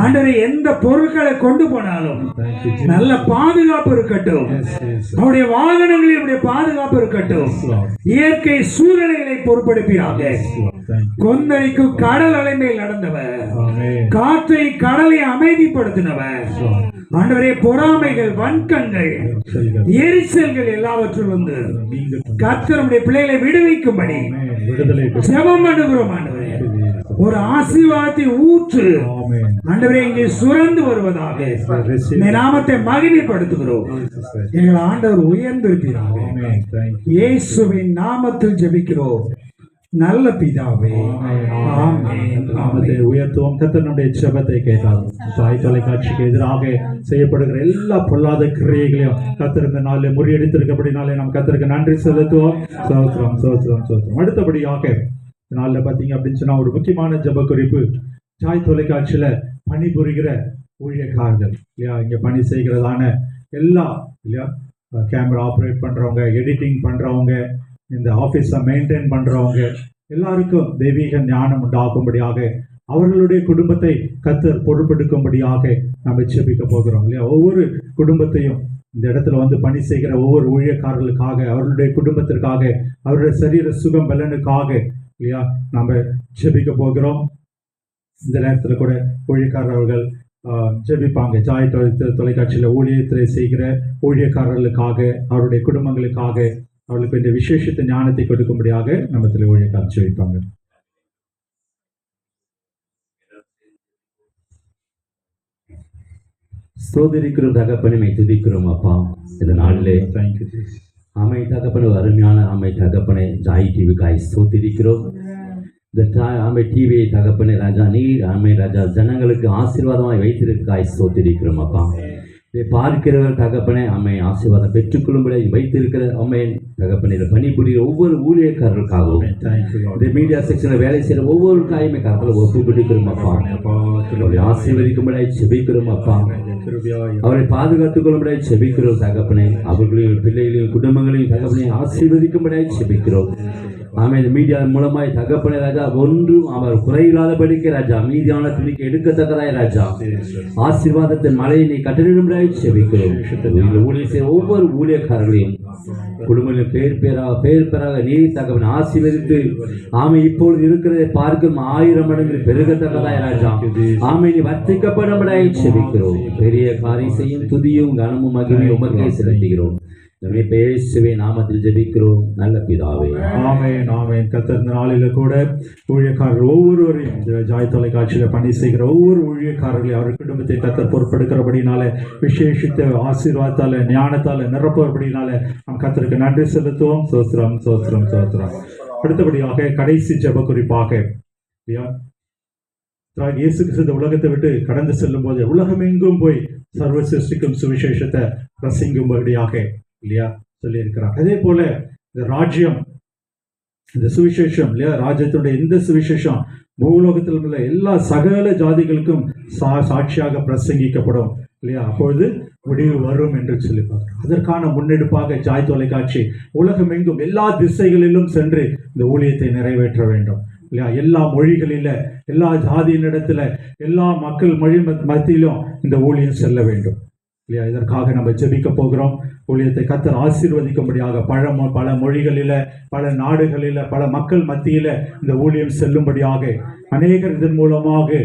F: ஆண்டவரே எந்த பொருட்களை கொண்டு போனாலும் நல்ல பாதுகாப்பு இருக்கட்டும். அவருடைய வாகனங்களில் பாதுகாப்பு இருக்கட்டும். இயற்கை சூழ்நிலைகளை பொறுப்பெடுப்பீராக. கொந்தளிக்கும் கடல் அலை மேல் நடந்தவர், காற்றை கடலை அமைதிப்படுத்தினவர். ஆண்டவரே, பொறாமைகள், வன்கண்கள், எரிச்சல்கள் எல்லாவற்றிலும் வந்து கர்த்தருடைய பிள்ளைகளை விடுவிக்கும்படி ஜெபம் பண்ணுகிறோம். ஆண்டவரே, ஒரு ஆசீர்வாதத்தை ஊற்று ஆண்டவரே இங்கே சுரந்து வருவதாக இந்த நாமத்தை மகிமைப்படுத்துகிறோம். எங்கள் ஆண்டவர் உயர்ந்திருப்பீராக. இயேசுவின் நாமத்தில் ஜெபிக்கிறோம் நல்ல பிதாவே, ஆமென்.
C: நாமத்தை உயர்த்துவோம். கர்த்தர் நம்முடைய ஜெபத்தை கேட்டார். தாய் தொலைக்காட்சிக்கு எதிராக செய்யப்படுகிற எல்லா பொல்லாத கிரியைகளையும் கர்த்தர் இந்த நாளில் முறியடித்திருக்கபடினாலே நாம் கர்த்தருக்கு நன்றி செலுத்துவோம். சோத்திரம், சோத்திரம், சோத்திரம். அடுத்தபடியாக இந்த நாளில் பார்த்தீங்க அப்படின்னு சொன்னா ஒரு முக்கியமான ஜெப குறிப்பு, ஜாய் தொலைக்காட்சியில பணிபுரிகிற ஊழியக்காரர்கள் இல்லையா, இங்க பணி செய்கிறதான எல்லா இல்லையா, கேமரா ஆப்ரேட் பண்றவங்க, எடிட்டிங் பண்றவங்க, இந்த ஆபீஸை மெயின்டைன் பண்றவங்க எல்லாருக்கும் தெய்வீக ஞானம் உண்டாகும்படியாக, அவர்களுடைய குடும்பத்தை கர்த்தர் பொறுப்பெடுக்கும்படியாக நம்ம ஜெபிக்க போகிறோம் இல்லையா. ஒவ்வொரு குடும்பத்தையும் இந்த இடத்துல வந்து பணி செய்கிற ஒவ்வொரு ஊழியக்காரர்களுக்காக, அவர்களுடைய குடும்பத்திற்காக, அவருடைய சரீர சுகம் பலனுக்காக இல்லையா நம்ம ஜெபிக்க போகிறோம். இந்த நேரத்தில் கூட ஊழியக்காரர்கள் ஜெபிப்பாங்க. ஜாய் தொலைக்காட்சியில் ஊழியத்தை செய்கிற ஊழியக்காரர்களுக்காக, அவருடைய குடும்பங்களுக்காக, அவர்களுக்கு இந்த விசேஷத்தை ஞானத்தை கொடுக்கும்படியாக நம்ம ஊழியக்காரர் ஜெபிப்பாங்க.
D: ஸ்தோத்திரிக்கிறோம் தகப்பனை, துதிக்கிறோம் அப்பா. இந்த நாளிலே ஆமை தகப்பனை, அருமையான ஆமை தகப்பனை, ஜாய் டிவிக்காய் ஸ்தோத்திரிக்கிறோம். இந்த ஆமை டிவியை தகப்பனை ராஜா, நீர் ஆமை ராஜா ஜனங்களுக்கு ஆசீர்வாதமாய் வைத்திருக்காய் ஸ்தோத்திரிக்கிறோம் அப்பா. இதை பார்க்கிறவர் தகப்பனை அம்மை ஆசீர்வாதம் பெற்றுக்கொள்ளும்படி வைத்திருக்கிற அம்மை தகப்பனை, பணிபுரிகிற ஒவ்வொரு ஊழியக்காரர்களுக்காகவும், இந்த மீடியா செக்ஷனில் வேலை செய்கிற ஒவ்வொருக்காயுமே கருத்தில் ஒப்பு பிடிக்கிறோம் அப்பா. அவரை ஆசீர்வதிக்கும்படி செபிக்கிறோம் அப்பா. அவரை பாதுகாத்துக் கொள்ளும்படி செபிக்கிறோம் தகப்பனை. அவர்களையும் பிள்ளைகளையும் குடும்பங்களையும் தகப்பனை ஆசீர்வதிக்கும்படி செபிக்கிறோம். ஆமே, இந்த மீடியா மூலமாய் தகப்பனை ராஜா ஒன்றும் அவர் குறையில்லாதபடிக்கு ராஜா மீதியான துணிக்கு எடுக்கத்தக்கதாய் ராஜா ஆசீர்வாதத்தின் மலையை நீ கட்டளிடும்படியாய் செபிக்கிறோம். ஊழிய செய்ய ஒவ்வொரு ஊழியக்காரர்களையும் குடும்பங்களில் பேர் பேராக நீ தகவனை ஆசீர்வதித்து ஆமை இப்பொழுது இருக்கிறதை பார்க்கும் 1000 மடங்கு பெருகத்தக்கதாய் ராஜா ஆமை நீ வர்த்திக்கப்படும்படியாய் செபிக்கிறோம். பெரிய காரியம் செய்யும் துதியும் கனமும் மகிமையும் உமக்கே செலுத்துகிறோம். இப்ப இயேசுவின் நாமத்தில் ஜெபிக்கிறோம் நல்ல பிதாவே.
B: ஆமென் ஆமென். கர்த்தர் இந்த நாளில கூட ஊழியக்காரர்கள் ஒவ்வொருவரையும் இந்த ஜாய் தொலைக்காட்சியில பணி செய்கிற ஒவ்வொரு ஊழியக்காரர்களையும் அவர் குடும்பத்தை கர்த்தர் பொறுப்பெடுக்கிறபடினால விசேஷித்த ஆசீர்வாதத்தால ஞானத்தால நிரப்புறபடினால நாம் கர்த்தருக்கு நன்றி செலுத்துவோம். சோஸ்திரம் சோஸ்திரம் சோஸ்திரம். அடுத்தபடியாக கடைசி ஜெப குறிப்பாக இல்லையா, இயேசு கிறிஸ்து இந்த உலகத்தை விட்டு கடந்து செல்லும் போது உலகமெங்கும் போய் சர்வ சிருஷ்டிக்கும் சுவிசேஷத்தை பிரசங்கும்படியாக இல்லையா சொல்லியிருக்கிறார். அதே போல இந்த ராஜ்யம், இந்த சுவிசேஷம் இல்லையா, ராஜ்யத்தினுடைய இந்த சுவிசேஷம் பூலோகத்தில் உள்ள எல்லா சகல ஜாதிகளுக்கும் சாட்சியாக பிரசங்கிக்கப்படும் இல்லையா, அப்பொழுது முடிவு வரும் என்று சொல்லி பார்க்கிறோம். அதற்கான முன்னெடுப்பாக ஜாய் தொலைக்காட்சி உலகமெங்கும் எல்லா திசைகளிலும் சென்று இந்த ஊழியத்தை நிறைவேற்ற வேண்டும் இல்லையா. எல்லா மொழிகளில, எல்லா ஜாதியினிடத்துல, எல்லா மக்கள் மொழி மத்தியிலும் இந்த ஊழியம் செல்ல வேண்டும் இல்லையா. இதற்காக நம்ம ஜெபிக்க போகிறோம். ஊழியத்தை கர்த்தர் ஆசீர்வதிக்கும்படியாக பல மொழிகளில, பல நாடுகளில, பல மக்கள் மத்தியில இந்த ஊழியம் செல்லும்படியாக, அநேகர் இதன் மூலமாக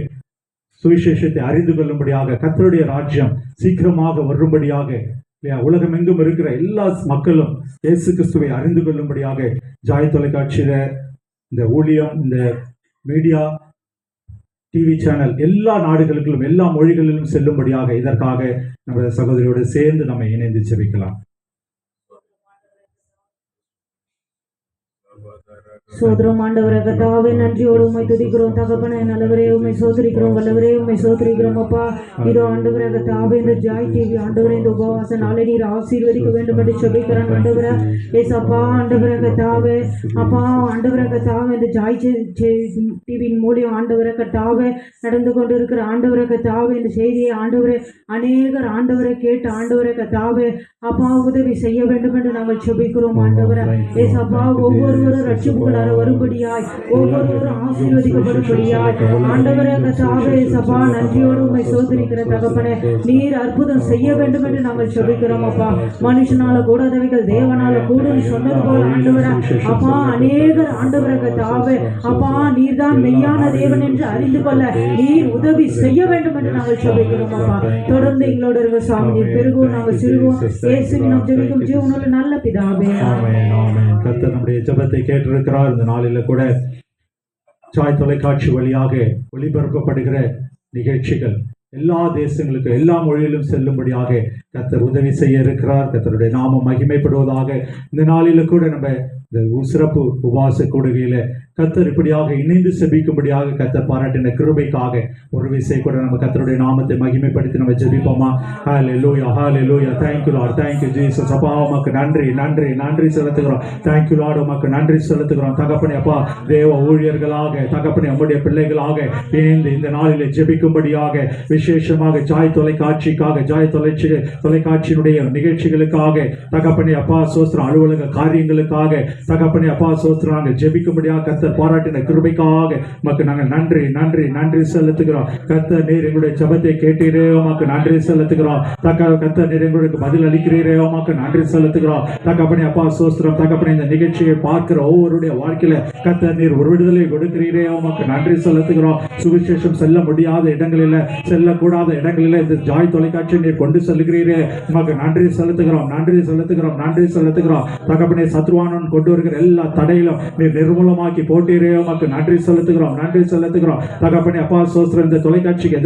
B: சுவிசேஷத்தை அறிந்து கொள்ளும்படியாக, கர்த்தருடைய ராஜ்யம் சீக்கிரமாக வரும்படியாக இல்லையா, உலகம் எங்கும் இருக்கிற எல்லா மக்களும் இயேசு கிறிஸ்துவை அறிந்து கொள்ளும்படியாக ஜாய் தொலைக்காட்சியில இந்த ஊழியம், இந்த மீடியா, டிவி சேனல் எல்லா நாடுகளுக்கும் எல்லா மொழிகளிலும் செல்லும்படியாக இதற்காக நம்ம சகோதரியோடு சேர்ந்து நம்ம இணைந்து ஜெபிக்கலாம்.
G: சோதரம் ஆண்டவரே கர்த்தாவே, நன்றியோடு உம்மை துதிக்கிறோம் தகப்பனே. நல்லவரே உம்மை சோதரிக்கிறோம், வல்லவரே உம்மை சோதரிக்கிறோம் அப்பா. இதோ ஆண்டவரே கர்த்தாவே, இந்த ஜாய் டிவி ஆண்டவரே இந்த உபவாச நாளை நீர் ஆசீர்வதிக்க வேண்டும் என்று ஜெபிக்கிறேன் ஆண்டவரே. ஏசப்பா ஆண்டவரே கர்த்தாவே, அப்பா ஆண்டவரே கர்த்தாவே, இந்த ஜாய் டிவியின் மூலியம் ஆண்டவரே கர்த்தாவே நடந்து கொண்டு இருக்கிற ஆண்டவரே கர்த்தாவே, இந்த செய்தியை ஆண்டவரே அநேகர் ஆண்டவரை கேட்டு ஆண்டவரே கர்த்தாவே அப்பா உதவி செய்ய வேண்டும் என்று நாங்கள் ஜெபிக்கிறோம் ஆண்டவரே. ஏசப்பா ஒவ்வொருவரும் ரட்சிப்புகளாக வரும்படியாய், ஒவ்வொருவரும் ஆசீர்வதிக்கப்படும்படியாய் ஆண்டவரே கர்த்தாவே சபா நன்றியோடு உம்மை சோதரிக்கிற தகப்பனே, நீர் அற்புதம் செய்ய வேண்டும் என்று நாங்கள் ஜெபிக்கிறோம் அப்பா. மனுஷனால கூடாதவைகள் தேவனால கூடும் சொன்னது போல ஆண்டவரே அப்பா அநேகர் ஆண்டவரே கர்த்தாவே அப்பா நீர்தான் மெய்யான தேவன் என்று அறிந்து கொள்ள நீர் உதவி செய்ய வேண்டும் என்று நாங்கள் ஜெபிக்கிறோம் அப்பா. தொடர்ந்து எங்களோட இருக்க சுவாமி, நீர் பெருகும் நாங்கள் சிறுவோம். இயேசுவின் நாமத்தில் ஜெபிக்கும் ஜீவனுள்ள நல்ல பிதாவே.
B: ஆமென் ஆமென். கர்த்தர் நம்முடைய ஜெபத்தை கேட்டிருக்கிறார். இந்த நாளில கூட ஜாய் தொலைக்காட்சி வழியாக ஒளிபரப்பப்படுகிற நிகழ்ச்சிகள் எல்லா தேசங்களுக்கும் எல்லா மொழியிலும் செல்லும்படியாக கர்த்தர் உதவி செய்ய இருக்கிறார். கர்த்தருடைய நாமம் மகிமைப்படுவதாக. இந்த நாளில கூட நம்ம இந்த சிறப்பு உபவாச கூடுகையில கர்த்தர் இப்படியாக இணைந்து செபிக்கும்படியாக கர்த்தர் பாராட்டின கிருபைக்காக ஒரு விசை கூட நம்ம கர்த்தருடைய நாமத்தை மகிமைப்படுத்தி நம்ம ஜெபிப்போமா. ஹல்லேலூயா ஹல்லேலூயா. Thank you Lord, thank you Jesus. அப்பா உமக்கு நன்றி நன்றி நன்றி செலுத்துகிறோம். Thank you Lord, உமக்கு நன்றி செலுத்துகிறோம் தகப்பனே. அப்பா தேவ ஊழியர்களாக தகப்பனே உம்முடைய பிள்ளைகளாக இணைந்து இந்த நாளிலே ஜெபிக்கும்படியாக விசேஷமாக ஜாய் தொலைக்காட்சிக்காக, ஜாய் தொலைக்காட்சியினுடைய நிகழ்ச்சிகளுக்காக தகப்பனே அப்பா சோஸ்திரம், அலுவலக காரியங்களுக்காக தகப்பனே அப்பா சோஸ்திரம் நாங்கள் ஜெபிக்கும்படியாக கர்த்தர் பாராட்டின கிருபைக்காக உமக்கு நாங்கள் நன்றி நன்றி நன்றி செலுத்துகிறோம். கர்த்தர் நீர் எங்களுடைய ஜெபத்தை கேட்டீரே, உமக்கு நன்றி செலுத்துகிறோம். கர்த்தர் நீர் எங்களுக்கு பதில் அளிக்கிறீரே, உமக்கு நன்றி செலுத்துகிறோம். தகப்பனே அப்பா சோஸ்திரம் தகப்பனே இந்த நிகழ்ச்சியை பார்க்கிற ஒவ்வொருடைய வாழ்க்கையில கர்த்தர் நீர் ஒரு விடுதலை கொடுக்கிறீரே, உமக்கு நன்றி செலுத்துகிறோம். சுவிசேஷம் செல்ல முடியாத இடங்களில, செல்லக்கூடாத இடங்களில இந்த ஜாய் தொலைக்காட்சி நீர் கொண்டு செல்கிறீரே, உமக்கு நன்றி செலுத்துகிறோம் நன்றி செலுத்துகிறோம் நன்றி செலுத்துகிறோம். தகப்பனே சத்ருவானன் கொண்டு வருகிற எல்லா தடையிலும் நீர் நிர்மூலமாக்கி போட்டீரே, உமக்கு நன்றி செலுத்துகிறோம் நன்றி செலுத்துகிறோம். தகப்பனே அப்பா சோஸ்திரம் இந்த தொலைக்காட்சிக்கு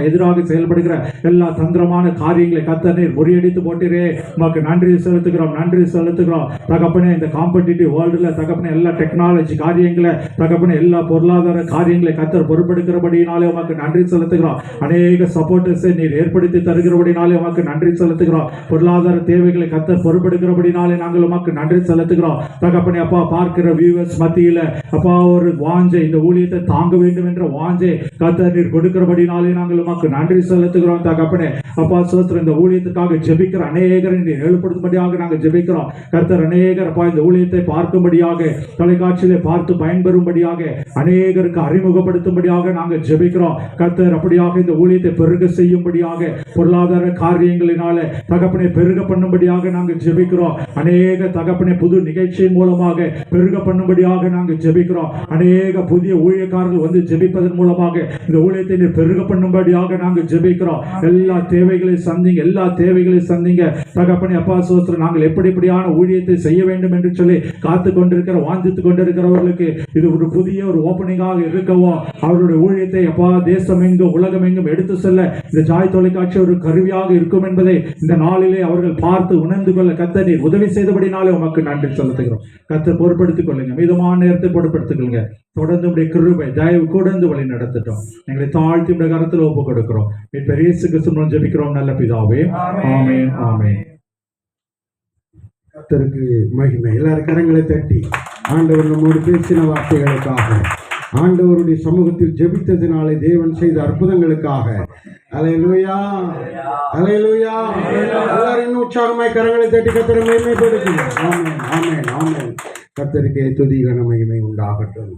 B: எதிராக செயல்படுகிற எல்லா தந்திரமான காரியங்களை கர்த்தர் நீர் முறியடித்து போட்டீரே, உமக்கு நன்றி செலுத்துகிறோம் நன்றி செலுத்துகிறோம். தகப்பனே இந்த காம்படிட்டிவ் வேர்ல்டுல தகப்பனே எல்லா டெக்னாலஜி காரியங்களை தகப்பனே எல்லா பொருளாதார காரியங்களை கர்த்தர் பொறுப்பெடுக்கிறபடினாலே உமக்கு நன்றி செலுத்துகிறோம். அநேக சப்போர்ட்டர்ஸை நீர் ஏற்படுத்தி தருகிறபடினாலே உமக்கு நன்றி செலுத்துகிறோம். பொருளாதார தேவைகளை கர்த்தர் பொறுப்பெடுக்கிறபடினாலே நாங்கள் உமக்கு நன்றி செலுத்துகிறோம். தகப்பனே அப்பா பார்க்கிற வியூவர்ஸ் மத்தியில அப்பா ஒரு வாஞ்சை, இந்த ஊழியத்தை தாங்க வேண்டும் என்ற வாஞ்சை கர்த்தர் நீர் கொடுக்கிறபடினாலே நாங்கள் உமக்கு நன்றி செலுத்துகிறோம். தகப்பனே அப்பா சோஸ்திரம் இந்த ஊழியத்துக்காக ஜெபிக்கிற அநேகரை நீர் எழுப்படுத்தும்படியாக நாங்கள் ஜெபிக்கிறோம். கர்த்தர் அநேகர் அப்பா இந்த ஊழியத்தை பார்க்கும்படியாக, தொலைக்காட்சியிலே பார்த்து பயன்பெறும்படியாக, அநேகருக்கு அறிமுகப்படுத்தும்படியாக நாங்கள் ஜெபிக்கிறோம். கர்த்தர் அப்படியாக இந்த ஊழியத்தை பெருக செய்யும்படியாக, பொருளாதார காரியங்களினால தகப்பனை பெருக பண்ணும்படியாக நாங்கள் ஜெபிக்கிறோம். அநேக தகப்பனை புது நிகழ்ச்சியின் மூலமாக பெருக பண்ணும்படியாக நாங்கள் ஜெபிக்கிறோம்.
C: ஜெபிக்கிறோம். அநேக புதிய ஊழியக்காரர்கள் வந்து ஜெபிப்பதன் மூலமாக இந்த ஊழியத்தை நீர் பெருக பண்ணும்படியாக நாங்கள் ஜெபிக்கிறோம். எல்லா தேவைகளையும் சந்திங்க தகப்பனே. அப்பா சோஸ்திரம், நாங்கள் எப்படியான ஊழியத்தை செய்ய வேண்டும் என்று சொல்லி காத்து கொண்டிருக்கிற வாஞ்சித்து கொண்டிருக்கிறவர்களுக்கு இது ஒரு புதிய ஒரு ஓப்பனிங்காக இருக்கவும், அவருடைய ஊழியத்தை அப்பா தேசம் எங்கும் உலகம் எங்கும் எடுத்து செல்ல இந்த ஜாய் தொலைக்காட்சி ஒரு கருவியாக இருக்கும் என்பதை இந்த நாளிலே அவர்கள் பார்த்து உணர்ந்து கொள்ள கர்த்தர் நீர் உதவி செய்தபடினாலே உமக்கு நன்றி செலுத்துகிறோம். கர்த்தர் பொறுப்படுத்திக் கொள்ளுங்க, மீதமான நேரத்தை பொறுப்படுத்திக் கொள்ளுங்க. தொடர்ந்து உடைய கிருபை தயவு கூடந்து வழி நடத்தட்டும். எங்களை தாழ்த்தி உடைய கரத்தில் ஒப்பு கொடுக்கிறோம். பெரிய இயேசு கிறிஸ்துவின் ஜெபிக்கிறோம் நல்ல பிதாவே, ஆமென் ஆமென்.
A: கர்த்தருக்கு மகிமை. எல்லாரும் கரங்களை தட்டி ஆண்டவர் நம்மோடு பேசின வார்த்தைகளுக்காக, ஆண்டவருடைய சமூகத்தில் ஜெபித்ததினாலே தேவன் செய்த அற்புதங்களுக்காக அல்லேலூயா, அல்லேலூயா. எல்லாரும் இன்னும் உற்சாகமாய் கரங்களை தட்டி கர்த்தரை மகிமைப்படுத்துங்க. ஆமென் ஆமென் ஆமென். கர்த்தருக்கு துதி கன மகிமை உண்டாகட்டும்.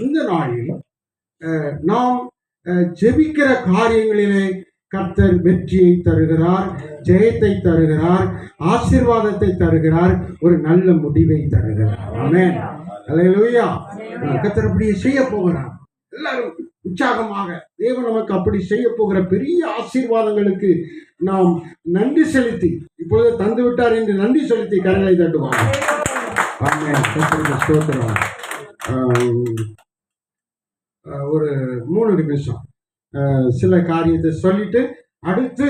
A: இந்த நாளில் நாம் ஜெபிக்கிற காரியங்களிலே கர்த்தர் வெற்றியை தருகிறார், ஜெயத்தை தருகிறார், ஆசீர்வாதத்தை தருகிறார், ஒரு நல்ல முடிவை தருகிறார். ஆமென் அல்லேலூயா. கர்த்தர் அப்படியே செய்ய போகிறார். எல்லாரும் உற்சாகமாக தேவன் நமக்கு அப்படி செய்ய போகிற பெரிய ஆசீர்வாதங்களுக்கு நாம் நன்றி செலுத்தி, இப்பொழுது தந்து விட்டார் என்று நன்றி செலுத்தி கரங்களை தட்டுவாங்க. ஆமென். கர்த்தருக்கு ஸ்தோத்திரம். ஒரு 3 நிமிஷம் சில காரியத்தை சொல்லிட்டு அடுத்து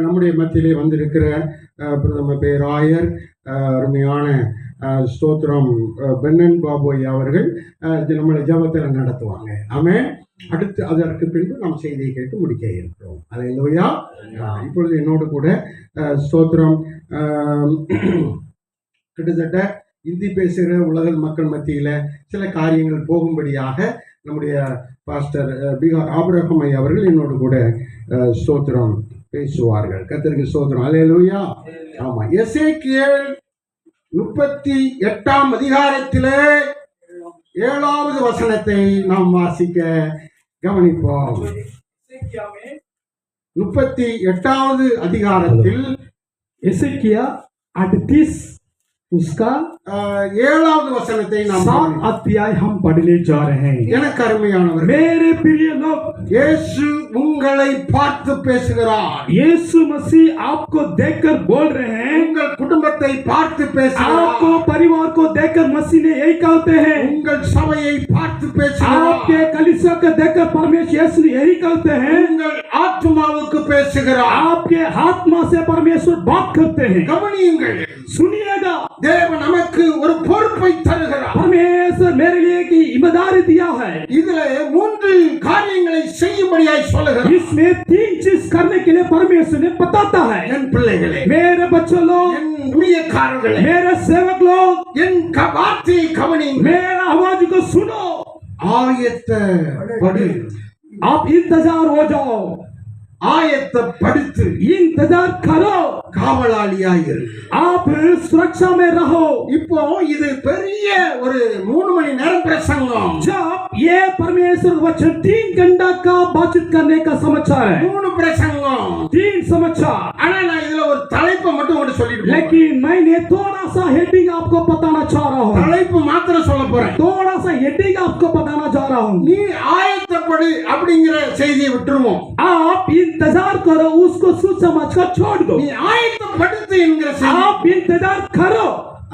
A: நம்முடைய மத்தியிலே வந்திருக்கிற பிரதம பேராயர் அருமையான ஸ்தோத்திரம் பென்னன் பாபோய் அவர்கள் நம்மளை ஜெபத்தில் நடத்துவாங்க. ஆமென். அடுத்து அதற்கு பின்பு நாம் செய்தியை கேட்டு முடிக்க இருக்கிறோம். அல்லேலூயா. இப்பொழுது என்னோடு கூட ஸ்தோத்திரம் கிட்டத்தட்ட இந்தி பேசுகிற உலக மக்கள் மத்தியில் சில காரியங்கள் போகும்படியாக நம்முடைய பாஸ்டர் பீகார் ஆபிரகாம் ஐயா அவர்கள் என்னோடு கூட ஸ்தோத்திரம் பேசுவார்கள். கர்த்தருக்கு ஸ்தோத்திரம். அல்லேலூயா. ஆமா, எசேக்கியேல் 38ஆம் அதிகாரத்திலே 7வது வசனத்தை நாம் வாசிக்க கவனிப்போம். 38வது அதிகாரத்தில்
E: எசேக்கியா 38 उसका
A: 7வது வசனத்தை நாம்
E: 7 अध्याय हम पढ़ने जा रहे हैं.
A: எனக்கு அருமையானவர்,
E: मेरे प्रिय लोग,
A: இயேசு உங்களை பார்த்து பேசுகிறார்.
E: यीशु मसीह आपको देखकर बोल रहे हैं.
A: உங்கள் குடும்பத்தை பார்த்து பேசுகிறார்.
E: आपको परिवार को देखकर मसीह ने यही कहते हैं.
A: உங்கள் சபையை பார்த்து பேசுகிறார்.
E: आपके कलीसिया को देखकर परमेश्वर यीशु ने यही कहते हैं.
A: உங்கள் ஆத்மாவுக்கு பேசுகிறார்.
E: आपके आत्मा से परमेश्वर बात करते हैं.
A: கவனியுங்கள்,
E: सुनिएगा,
A: தேவன் நமக்கு ஒரு பொறுப்பை தருகிறார்.
E: परमेश्वर मेरे लिए की ईमानदारी दिया है.
A: இதிலே 3 காரியங்களை செய்யும்படியாய் சொல்லுகிறார்.
E: इसमें 3 चीज करने के लिए परमेश्वर ने बताता है.
A: என் பிள்ளைகளே,
E: मेरे बच्चों लोग,
A: என் ஊழியக்காரர்களே,
E: मेरे सेवक लोग,
A: என் வார்த்தையை கவனியுங்கள்.
E: मेरा आवाज को सुनो.
A: ஆயத்தப்படு,
E: आप इंतजार हो जाओ,
A: ஆயத்தப்படுத்து,
E: इंतजार करो,
A: காவலாளியாயிரு.
E: आप सुरक्षा में रहो.
A: இப்போ இது பெரிய ஒரு 3 மணி நேரம் பிரசங்கம்.
E: जब ये परमेश्वर वचन 3 घंटा का बातचीत करने का समाचार है,
A: 3 பிரசங்கம்.
E: 3 समाचार.
A: ஆனா நான் இதுல ஒரு தலைப்பை மட்டும் உங்களுக்கு சொல்லிட்டு போறேன்.
E: लेकिन मैंने थोड़ा सा हेडिंग आपको बताना चाह रहा हूँ.
A: தலைப்பு மாத்திரம் சொல்ல போறேன்.
E: थोड़ा सा हेडिंग आपको बताना चाह रहा हूँ.
A: நீ ஆயத்தப்படு அப்படிங்கிற செய்தியை விட்டுருவோம்.
E: आप इंतजार करो, उसको सोच समझ कर छोड़ दो.
A: நீ ஆயத்தப்படுத்து என்கிற செய்தி.
E: आप इंतजार करो.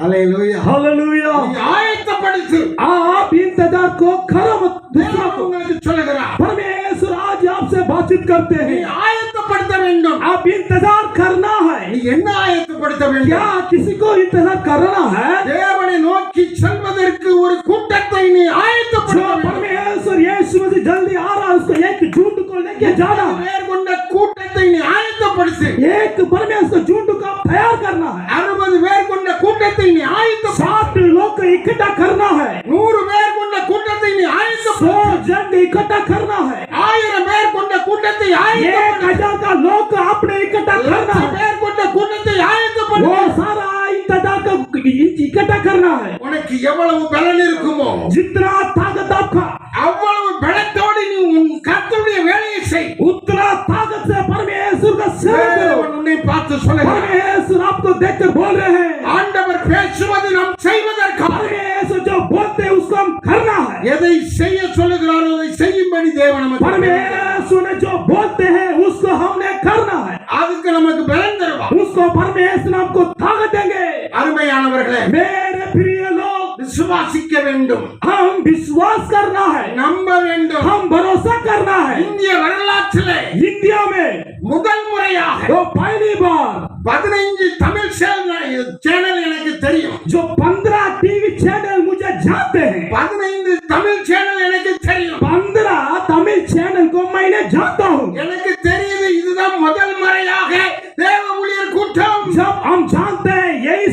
A: அல்லேலூயா.
E: हालेलुया.
A: நீ ஆயத்தப்படுத்து.
E: आप इंतजार को करो मत. दूसरा
A: தேவன்
E: को
A: உங்களுக்கு சொல்லுகிறார்.
E: परमेश्वर आज आपसे बातचीत करते
A: நீ
E: हैं.
A: ஆயத்தப்படுத்த வேண்டும்.
E: आप इंतजार करना है.
A: நீ என்ன ஆயத்தப்படுத்த வேண்டும்?
E: क्या किसी को इंतजार करना है?
A: தேவனை நோக்கி செல்வதற்கு ஒரு கூட்டத்தை நீ
E: जो
A: ஆயத்தப்படுத்த வேண்டும்.
E: परमेश्वर यीशु मसीह जल्दी आ रहा है, उसको एक झुंड को लेके जाना है.
A: பேர் கொண்ட கூட்டத்தை நீ ஆயத்தப்படுத்து.
E: एक परमेश्वर झुंड को तैयार करना है.
A: 60 பேர் கொண்ட கூட்டத்தை நீ ஆயத்தப்படுத்து.
E: 60 लोग को इकट्ठा करना है.
A: 100 பேர் கொண்ட கூட்டத்தை நீ
E: 100
A: ஆயத்தப்படுத்து.
E: जन को इकट्ठा करना है.
A: 1000 பேர் கொண்ட கூட்டத்தை ஆயத்தப்படுத்து.
E: 1000 का लोग को आपने इकट्ठा करना
A: 1,00,000
E: है.
A: பேர் கொண்ட கூட்டத்தை
E: वो
A: ஆயத்தப்படுத்து.
E: सारा इंतजार को इकट्ठा करना है.
A: உனக்கு எவ்வளவு பலன் இருக்குமோ
E: जितना ताकत आपका,
A: அவ்வளவு பலத்தோடு நீ உன் கர்த்தருடைய வேலையை செய்.
E: उतना ताकत से परमेश्वर का सेवा करो.
A: தேவன் உன்னை பார்த்து சொல்லுகிறார்.
E: परमेश्वर आपको देखकर बोल रहे हैं.
A: ஆண்டவர் பேசுவது நாம் செய்வதற்காக.
E: परमेश्वर जो बोलते हैं उसको हम
A: எதை செய்ய சொல்லுகிறாரோ அதை செய்யும்படி தேவன் நமக்கு
C: परमेश्वर ने जो बोलते हैं उसको हमने करना है,
A: அதுக்கு நமக்கு பலன் தருவார்.
C: उसको परमेश्वर हमको ताकत देंगे।
A: அருமையானவர்களே,
C: मेरे प्रिय लोग,
A: விசுவாசிக்க வேண்டும்,
C: हम विश्वास करना है,
A: நம்ப வேண்டும்.
C: हम भरोसा करना है।
A: இந்திய வரலாற்றிலே
C: इंडिया में
A: முதல் முறையாக
C: तो पहली बार
A: 15 தமிழ் சேனல் எனக்கு தெரியும்.
C: जो 15 टीवी चैनल मुझे जानते हैं,
A: 15 தமிழ் சேனல் எனக்கு தெரியும்.
C: 15 तमिल चैनल को मैंने जानता हूँ।
A: எனக்கு தெரியுது, இதுதான் முதல் முறையாக தேவ ஊழியர் கூட்டம்.
C: जब हम जानते हैं यही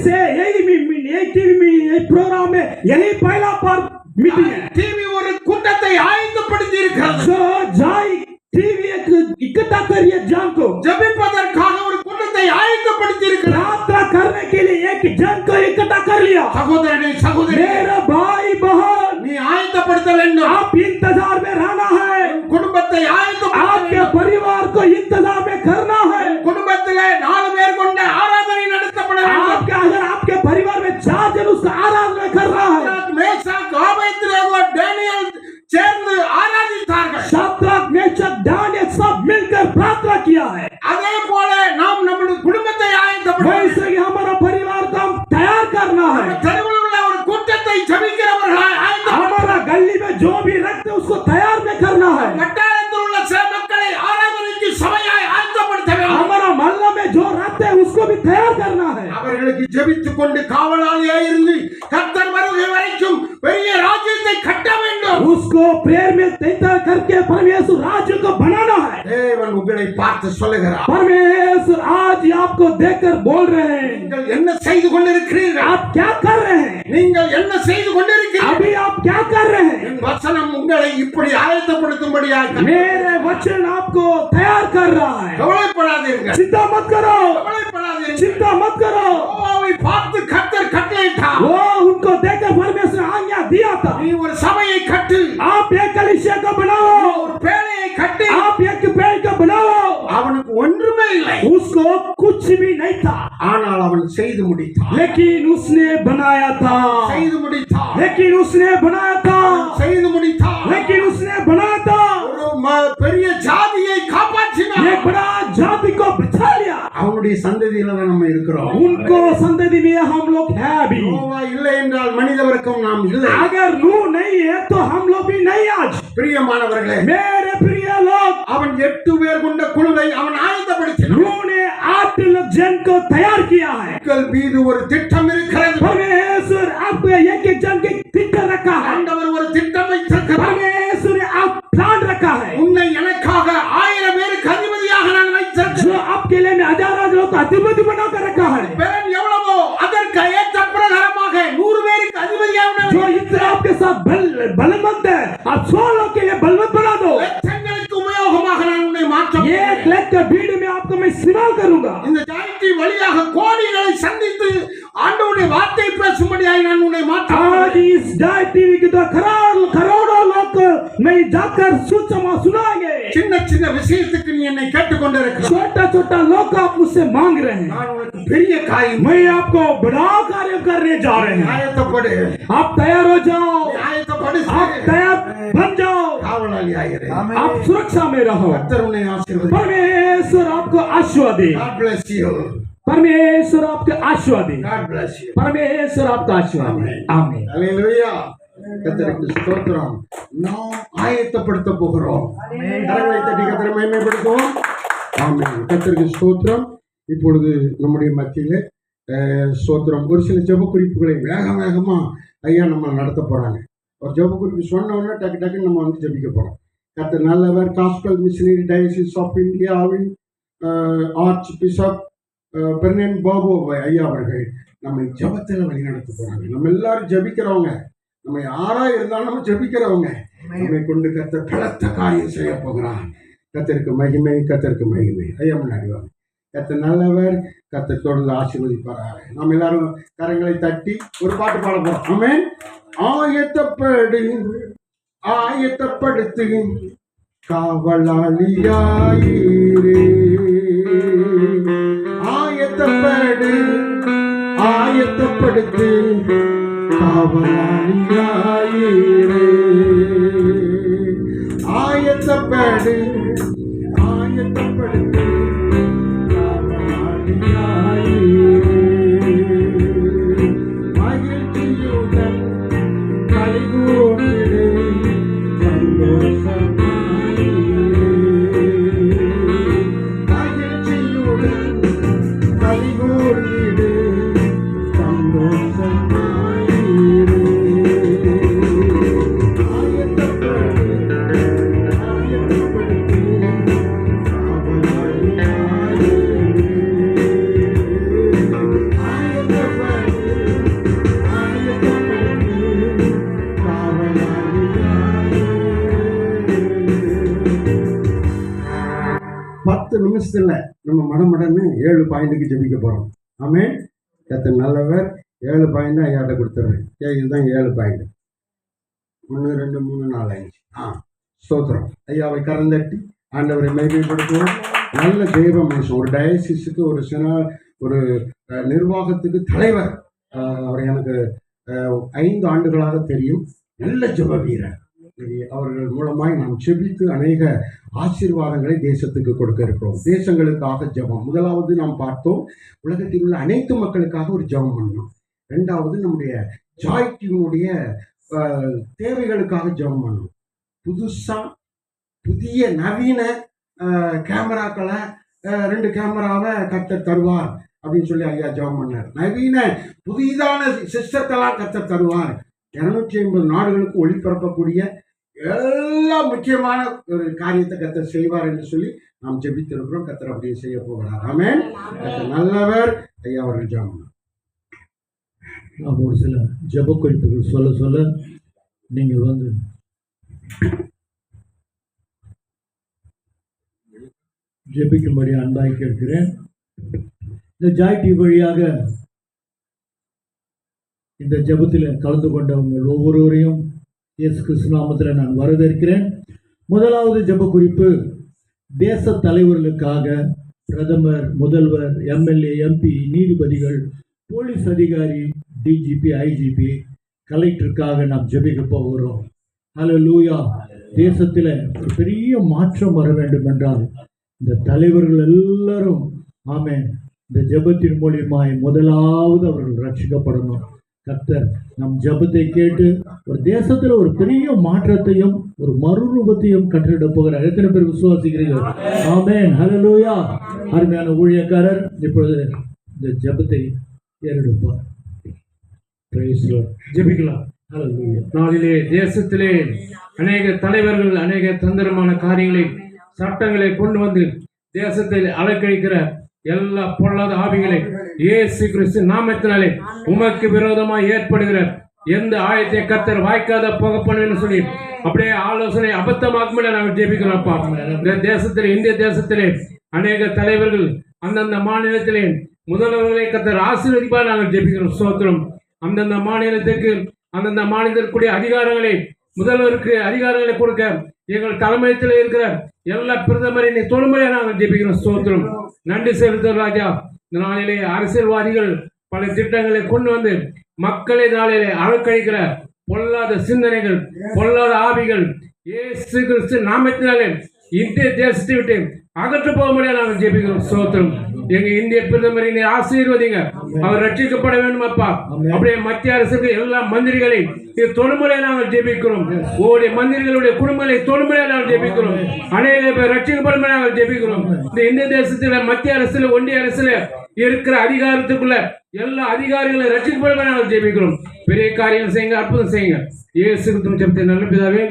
C: टीवी में यही प्रोग्राम में यही पहला बार मीटिंग है।
A: டிவி ஒரு கூட்டத்தை ஆயத்தப்படுத்தி இருக்கிறது.
C: जो जाई टीवी एक इकट्ठा करिए जन को,
A: ஜெபிப்பதற்காக ஒரு கூட்டத்தை ஆயத்தப்படுத்தி இருக்கிறது.
C: प्रार्थना करने के लिए एक जन को इकट्ठा कर लिया।
A: சகோதரனே, சகோதரி,
C: मेरा भाई बहन,
A: நீ ஆயத்தப்படுத்த வேண்டும்.
C: आप इंतजार में रहना है,
A: குடும்பத்தை ஆயத்தப்படுத்த
C: आपके
A: வேண்டும்.
C: परिवार को इंतजार में करना है।
A: குடும்பத்திலே 4 பேர் கொண்ட ஆராதனை நடத்தப்பட வேண்டும்.
C: आपके अगर आपके परिवार में 4 जन उसका आराधना कर रहा है,
A: மேஷாக், ஆபேத்நேகோ, டேனியல் சேர்ந்து ஆராதித்தார்கள்.
C: शाद्रक, मेशक, दानियल सब मिलकर प्रार्थना किया है।
A: அதே போல நாம் நம்முடைய குடும்பத்தை ஆயத்தப்படுத்த
C: वैसे ही हमारा परिवार को हम तैयार करना है।
A: தெருவில் உள்ள ஒரு கூட்டத்தை ஜெபிக்கிறவர்களாய் ஆயத்தப்படுத்த
C: हमारा गली में जो भी रखते उसको तैयार में करना है।
A: வட்டாரத்தில் உள்ள சில மக்களை ஆராதனைக்கு சபையாய் ஆயத்தப்படுத்த வேண்டும்.
C: हमारा मोहल्ला में जो रहते हैं उसको भी तैयार करना है।
A: அவர்களுக்கு ஜெபித்துக் கொண்டு காவலாளியாய் இருந்து கர்த்தர் வருகை வரைக்கும் பெரிய ராஜ்யத்தை கட்ட வேண்டும்.
C: उसको प्रेयर में तैयार करके परमेश्वर राज्य को बनाना है।
A: தேவன் உங்களை பார்த்து சொல்லுகிறார்,
C: परमेश्वर आज आपको देखकर बोल रहे हैं,
A: நீங்கள் என்ன செய்து கொண்டிருக்கிறீர்கள்?
C: आप क्या कर रहे हैं?
A: நீங்கள் என்ன செய்து கொண்டிருக்கிறீர்கள்?
C: अभी आप क्या कर रहे हैं?
A: என் வசனம் உங்களை இப்படி ஆயத்தப்படுத்தும்படியாக
C: मेरे वचन आपको तैयार कर रहा है।
A: கவலைப்படாதீர்கள்,
C: चिंता मत करो,
A: கவலைப்படாதீர்கள்.
C: चिंता मत करो।
A: யெகோவாவை பார்த்து கர்த்தர் கட்டளையிட்டார்,
C: वो उनको देखकर परमेश्वर ने आज्ञा दिया था,
A: நீ ஒரு சபையை கட்டு,
C: आप एक कलीसिया को बनाओ,
A: ஒரு பேழையை கட்டு.
C: आप एक पेड़ को बनाओ।
A: அவனுக்கு ஒன்றுமே இல்லை,
C: उसको कुछ भी नहीं था,
A: ஆனால் அவன் செய்து முடித்தான்.
C: लेकिन उसने बनाया था,
A: செய்து முடித்தான்,
C: लेकिन उसने बनाया था,
A: செய்து முடித்தான்.
C: लेकिन उसने बनाया था।
A: ஒரு பெரிய ஜாதியை காப்பாற்றினான்.
C: एक बड़ा जाति को बचा लिया।
A: அவனுடைய சந்ததியில தான் நம்ம இருக்கிறோம்.
C: उनको संतति में हम लोग है अभी।
A: யெகோவா இல்லை என்றால் மனித வர்க்கம் நாம் இல்லை.
C: अगर नूह नहीं है तो हम लोग भी नहीं आज।
A: பிரியமானவர்களே,
C: मेरे प्रिय लोग,
A: அவன் 8 பேர் கொண்ட குழுவை அவன் ஆயத்தப்படுத்தினான்.
C: नूह ने 8 लोग जन को तैयार किया है।
A: மக்கள் மீது ஒரு திட்டம் இருக்கிறது.
C: परमेश्वर आपको एक एक जन के तिट्टा रखा है।
A: ஆண்டவர் ஒரு திட்டம் வைத்திருக்கிறார்.
C: परमेश्वर ने आप प्लान रखा है।
A: உன்னை எனக்காக 1000 பேருக்கு அதிபதியாக நான் வைத்திருக்கிறேன்.
C: जो आपके लिए 1000 लोग को अधिपति बनाकर रखा है।
A: பலன் எவ்வளவோ அதற்கு ஏற்ற பிரகாரமாக 100 பேருக்கு அதிபதியாக நான்
C: जो इतना आपके साथ बलवंत है, आप 100 लोग के लिए बलवंत बना दो।
A: லட்சங்களுக்கு உபயோகமாக நான் உன்னை மாற்ற
C: 1 लाख के भीड़ में आपको मैं इस्तेमाल करूंगा।
A: இந்த ஜாயிட்டி வழியாக கோடிகளை சந்தித்து ஆண்டவருடைய வார்த்தை பேசும்படியாய் நான் உன்னை மாற்ற
C: आज इस डाय टीवी के तो करोड़ों लोग को मैं जाकर सूचना सुनाएंगे।
A: சின்ன சின்ன விஷயத்துக்கு நீ என்னை கேட்டுக்கொண்டிருக்கிறாய்.
C: छोटा छोटा लोग आप मुझसे मांग रहे हैं,
A: நான் உனக்கு பெரிய காரியம்
C: मैं आपको बड़ा कार्य करने जा रहे हैं।
A: ஆயத்தப்படு,
C: आप तैयार हो जाओ,
A: ஆயத்தப்படு,
C: आप तैयार बन जाओ,
A: காவலாளி ஆகிறேன்.
C: आप सुरक्षा में रहो।
A: கர்த்தர் உன்னை ஆசீர்வதி.
C: परमेश्वर आपको आशीर्वाद दे,
A: God bless you.
C: परमेश्वर आपको आशीर्वाद दे,
A: God bless you.
C: परमेश्वर आपका आशीर्वाद दे। आमीन।
A: அல்லேலூயா. கர்த்தருக்கு ஸ்தோத்திரம். நாம் ஆயத்தப்படுத்த போகிறோம். கரங்களை தட்டி கர்த்தரை மகிமைப்படுத்துவோம். ஆமென். கர்த்தருக்கு ஸ்தோத்திரம். இப்பொழுது நம்முடைய மத்தியிலே ஸ்தோத்திரம் ஒரு சில ஜெப குறிப்புகளை வேகமா ஐயா நம்ம நடத்த போறாங்க. ஒரு ஜெப குறிப்பு சொன்ன உடனே டக்கு டக்குன்னு நம்ம வந்து ஜெபிக்க போறோம். கர்த்தர் நல்லவர். காஸ்பல் மிஷனரி டயசிஸ் ஆஃப் இந்தியாவின் ஆர்ச் பிஷப் பெர்னாண்டோ பாபு ஐயா அவர்கள் நம்மை ஜெபத்தில் வழி நடத்த போறாங்க. நம்ம எல்லாரும் ஜெபிக்கிறவங்க, நம்ம யாரா இருந்தாலும் நம்ம ஜெபிக்கிறவங்க, நம்மை கொண்டு கர்த்தர் பலத்த காரியம் செய்ய போகிறார். கர்த்தருக்கு மகிமை, கர்த்தருக்கு மகிமை. ஐயா முன்னாடி வாங்க. கர்த்தர் நல்லவர். கர்த்தர் தொடர்ந்து ஆசீர்வதிப்பாராக. நாம் எல்லாரும் கரங்களை தட்டி ஒரு பாட்டு பாட போறோம். ஆமென். ஆயத்தப்படு, ஆயத்தப்படுத்து, காவலாளியாயிரே. ஆயத்தப்படு, ஆயத்தப்படுத்து, காவலாளியாயிரே. ஆயத்தப்படு ஆயத்தப்படுத்து காவலாளியாயிரே. மகிழ்ச்சியுடன் கலிகூர்ந்திடு சந்தோஷமாயிரே. மகிழ்ச்சியுடன் கலிகூர்ந்திடு சந்தோஷமாயிரே. ஆயத்தப்படு ஆயத்தப்படுத்து காவலாளியாயிரே. ஆயத்தப்படு ஆயத்தப்படுத்து காவலாளியாயிரே. 10 நிமிஷத்துல நம்ம மடமடன்னு 7 பாயிண்ட்டுக்கு ஜெபிக்க போறோம். ஆமென். கர்த்தர் நல்லவர். 7 பாயிண்ட் ஐயாட்ட கொடுத்துட்றேன். இதுதான் 7 பாயிண்ட். 1 2 3 4 5. ஸ்தோத்திரம். ஐயாவை கரந்தட்டி ஆண்டவரை மகிமைப்படுத்துவோம். நல்ல தெய்வ மனுஷன். ஒரு டயசிஸுக்கு ஒரு நிர்வாகத்துக்கு தலைவர். அவர் எனக்கு 5 ஆண்டுகளாக தெரியும். நல்ல ஜெப வீரர். அவர்கள் மூலமாய் நாம் செபித்து அநேக ஆசீர்வாதங்களை தேசத்துக்கு கொடுக்க இருக்கிறோம். தேசங்களுக்காக ஜெபம். முதலாவது நாம் பார்த்தோம், உலகத்தில் உள்ள அனைத்து மக்களுக்காக ஒரு ஜெபம் பண்ணணும். 2வது நம்முடைய ஜாய் டிவியினுடைய தேவைகளுக்காக ஜெபம் பண்ணணும். புதிய நவீன கேமராக்களை 2 கேமராவை கர்த்தர் தருவார் அப்படின்னு சொல்லி ஐயா ஜெபம் பண்ணார். புதிதான சிஸ்டத்தெல்லாம் கர்த்தர் தருவார். 250 நாடுகளுக்கு ஒளிபரப்பக்கூடிய எல்லா முக்கியமான ஒரு காரியத்தை கர்த்தர் செய்வார் என்று சொல்லி நாம் ஜெபித்திருக்கிறோம். கர்த்தர் அப்படியே செய்ய போகிறார். ஆமென். கர்த்தர் நல்லவர். ஐயா அவர்கள் ஜெபம் பண்ணார்.
C: நாம் ஒரு சில ஜெப குறிப்புகள் சொல்ல நீங்கள் ஜெபிக்கும்படி அன்பாய் கேட்கிறேன். இந்த ஜாய் டிவி வழியாக இந்த ஜெபத்தில் கலந்து கொண்டவங்க ஒவ்வொருவரையும் இயேசு கிறிஸ்து நாமத்தில் நான் வரவேற்கிறேன். முதலாவது ஜெப குறிப்பு, தேச தலைவர்களுக்காக பிரதமர், முதல்வர், எம்எல்ஏ, எம்பி, நீதிபதிகள், போலீஸ் அதிகாரி, டிஜிபி, ஐஜிபி, கலெக்டருக்காக நாம் ஜெபிக்க போகிறோம். ஹல்லேலூயா. தேசத்தில் ஒரு பெரிய மாற்றம் வர வேண்டும் என்றால் இந்த தலைவர்கள் எல்லாரும் ஆமென் இந்த ஜெபத்தின் மூலியமாய் முதலாவது அவர்கள் ரட்சிக்கப்படணும். கர்த்தர் நம் ஜெபத்தை கேட்டு ஒரு தேசத்துல ஒரு பெரிய மாற்றத்தையும் ஒரு மறுரூபத்தையும் கற்றிட போகிறார். எத்தனை பேர் விசுவாசிக்கிறீர்கள்? ஆமென். ஹல்லேலூயா. அருமையான ஊழியக்காரர் இப்பொழுது இந்த ஜெபத்தை ஏறெடுப்பார். Praise the Lord. ஜெபிக்கலாம். ஹல்லேலூயா.
H: நாளிலே தேசத்திலே அநேக தலைவர்கள் அநேக தந்திரமான காரியங்களை, சட்டங்களை கொண்டு வந்து தேசத்தில் அலக்கழிக்கிற எல்லா பொல்லாத ஆவிகளை இயேசு கிறிஸ்து நாமத்தினாலே உமக்கு விரோதமாக ஏற்படுகிற எந்த ஆயத்தை கர்த்தர் வாய்க்காத போக பண்ணுன்னு சொல்லி அப்படியே ஆலோசனை அபத்தமாக்குமே நாங்கள் ஜெபிக்கிறோம்ப்பா. இந்த தேசத்திலே, இந்திய தேசத்திலே அநேக தலைவர்கள் அந்தந்த மாநிலத்திலே முதல்வர்களை கர்த்தர் ஆசீர்வதிப்பா நாங்கள் ஜெபிக்கிறோம். ஸ்தோத்திரம். அந்தந்த மாநிலத்திற்கு அந்தந்த மாநிலத்திற்குரிய அதிகாரங்களை, முதல்வருக்கு அதிகாரங்களை கொடுக்க எங்கள் தலைமையத்தில் இருக்கிற எல்லா பிரதமரின் தொழுமையை நாங்கள் ஜெபிக்கிறோம். ஸ்தோத்திரம். நன்றி செலுத்தும் ராஜா. இந்த நாளிலே அரசியல்வாதிகள் பல திட்டங்களை கொண்டு வந்து மக்களை நாளிலே அலக்கழிக்கிற பொல்லாத சிந்தனைகள், பொல்லாத ஆவிகள் இயேசு கிறிஸ்து நாமத்தினாலே இந்திய தேசத்தை விட்டு அகற்று போக முடியாது நாங்கள் ஜெபிக்கிறோம். ஸ்தோத்திரம். எங்க இந்திய பிரதமரை ஆசீர்வதிங்க. அவர் ரட்சிக்கப்பட வேண்டும் அப்பா. அப்படியே மத்திய அரசுக்கு எல்லா மந்திரிகளை தொழுமுறையை நாங்கள் ஜெபிக்கிறோம். ஒவ்வொரு மந்திரிகளுடைய குடும்பங்களை தொழுமுறையை நாங்கள் ஜெபிக்கிறோம். அநேக பேர் ரட்சிக்கப்படும் நாங்கள் ஜெபிக்கிறோம். இந்த இந்திய தேசத்துல மத்திய அரசுல, ஒன்றிய அரசுல இருக்கிற அதிகாரத்துக்குள்ள எல்லா அதிகாரிகளை ரட்சிக்கப்படும் நாங்கள் ஜெபிக்கிறோம். பெரிய காரியம் செய்யுங்க, அற்புதம் செய்யுங்க. இயேசு கிறிஸ்துவின் ஜெபத்தை நல்ல பிதாவே.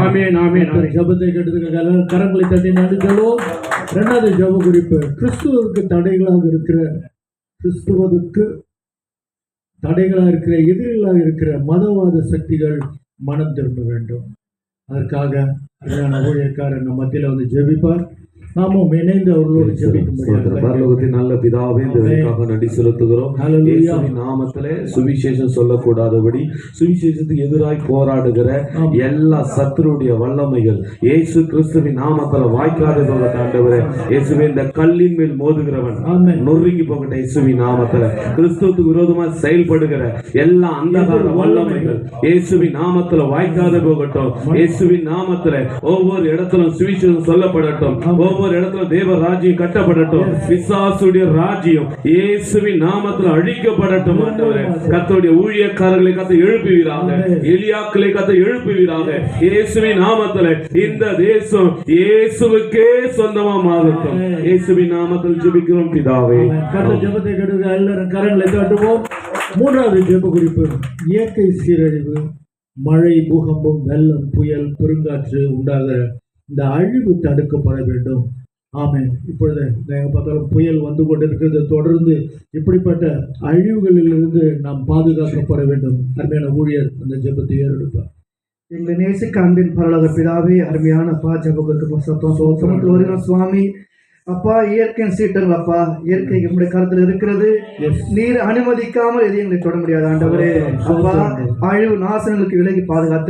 H: ஆமென். ஆமென்.
C: ஜெபத்தை கேட்டதுக்கு கரங்களை தட்டி நன்றி சொல்லுவோம். 2வது ஜெப குறிப்பு, கிறிஸ்துவுக்கு தடைகளாக இருக்கிற, கிறிஸ்துவதுக்கு தடைகளாக இருக்கிற, எதிரிகளாக இருக்கிற மதவாத சக்திகள் மனம் திரும்ப வேண்டும். அதற்காக ஊழியக்காரர் நம்ம மத்தியில் ஜெபிப்பார்.
A: நாமும் இணைந்து அவர்களோடு ஜெபிக்கும்படியாக
I: பரலோகத்தின் நல்ல பிதாவே இந்த வேலைக்காக நன்றி செலுத்துகிறோம். இயேசுவின் நாமத்திலே சுவிசேஷம் சொல்லக்கூடாதபடி சுவிசேஷத்துக்கு எதிராய் போராடுகிற எல்லா சத்துருடைய வல்லமைகள் இயேசு கிறிஸ்துவின் நாமத்துல வாய்க்காத போக ஆண்டவரே. இயேசுவே இந்த கல்லின் மேல் மோதுகிறவன் நொறுங்கி போகட்ட இயேசுவின் நாமத்துல. கிறிஸ்துவுக்கு விரோதமா செயல்படுகிற எல்லா அந்தகார வல்லமைகள் இயேசுவின் நாமத்துல வாய்க்காத போகட்டும். இயேசுவின் நாமத்துல ஒவ்வொரு இடத்திலும் சுவிசேஷம் சொல்லப்படட்டும். ஒவ்வொரு இடத்துல தேவ ராஜ்யம் கட்டப்படட்டும். பிசாசுடைய ராஜ்யம் இயேசுவின் நாமத்தில் அழிக்கப்படட்டும். கர்த்தருடைய ஊழியக்காரர்களை கத்த எழுப்புவீராக. எலியாக்களை கத்த எழுப்புவீராக. இயேசுவின் நாமத்தில் இந்த தேசம் இயேசுவுக்கே சொந்தமா மாறட்டும். இயேசுவின் நாமத்தில் ஜெபிக்கிறோம் பிதாவே.
A: ஜெபத்தை கெடுக்க எல்லாரும் கரங்களை தட்டுவோம். மூன்றாவது ஜெப குறிப்பு, இயற்கை சீரழிவு, மழை, பூகம்பம், வெள்ளம், புயல், பெருங்காற்று உண்டாகிற இந்த அழிவு தடுக்கப்பட வேண்டும். ஆமென். இப்பொழுது நாங்கள் பார்த்தாலும் புயல் வந்து கொண்டிருக்கிறது. தொடர்ந்து இப்படிப்பட்ட அழிவுகளிலிருந்து நாம் பாதுகாக்கப்பட வேண்டும். அருமையான ஊழியர் அந்த ஜெபத்தை ஏறெடுப்பார்.
E: எங்களை நேசிக்க அன்பின் பரலோக பிதாவே, அருமையான அப்பா, ஜெபங்களுக்கு சமத்தில் வருகிற சுவாமி அப்பா, இயற்கையின் சீட்டல் அப்பா, இயற்கை நம்முடைய கருத்தில் இருக்கிறது. நீர் அனுமதிக்காமல் எதையும் எங்களை தொட முடியாது ஆண்டவரே. அப்பா, அழிவு நாசனங்களுக்கு விலகி பாதுகாத்து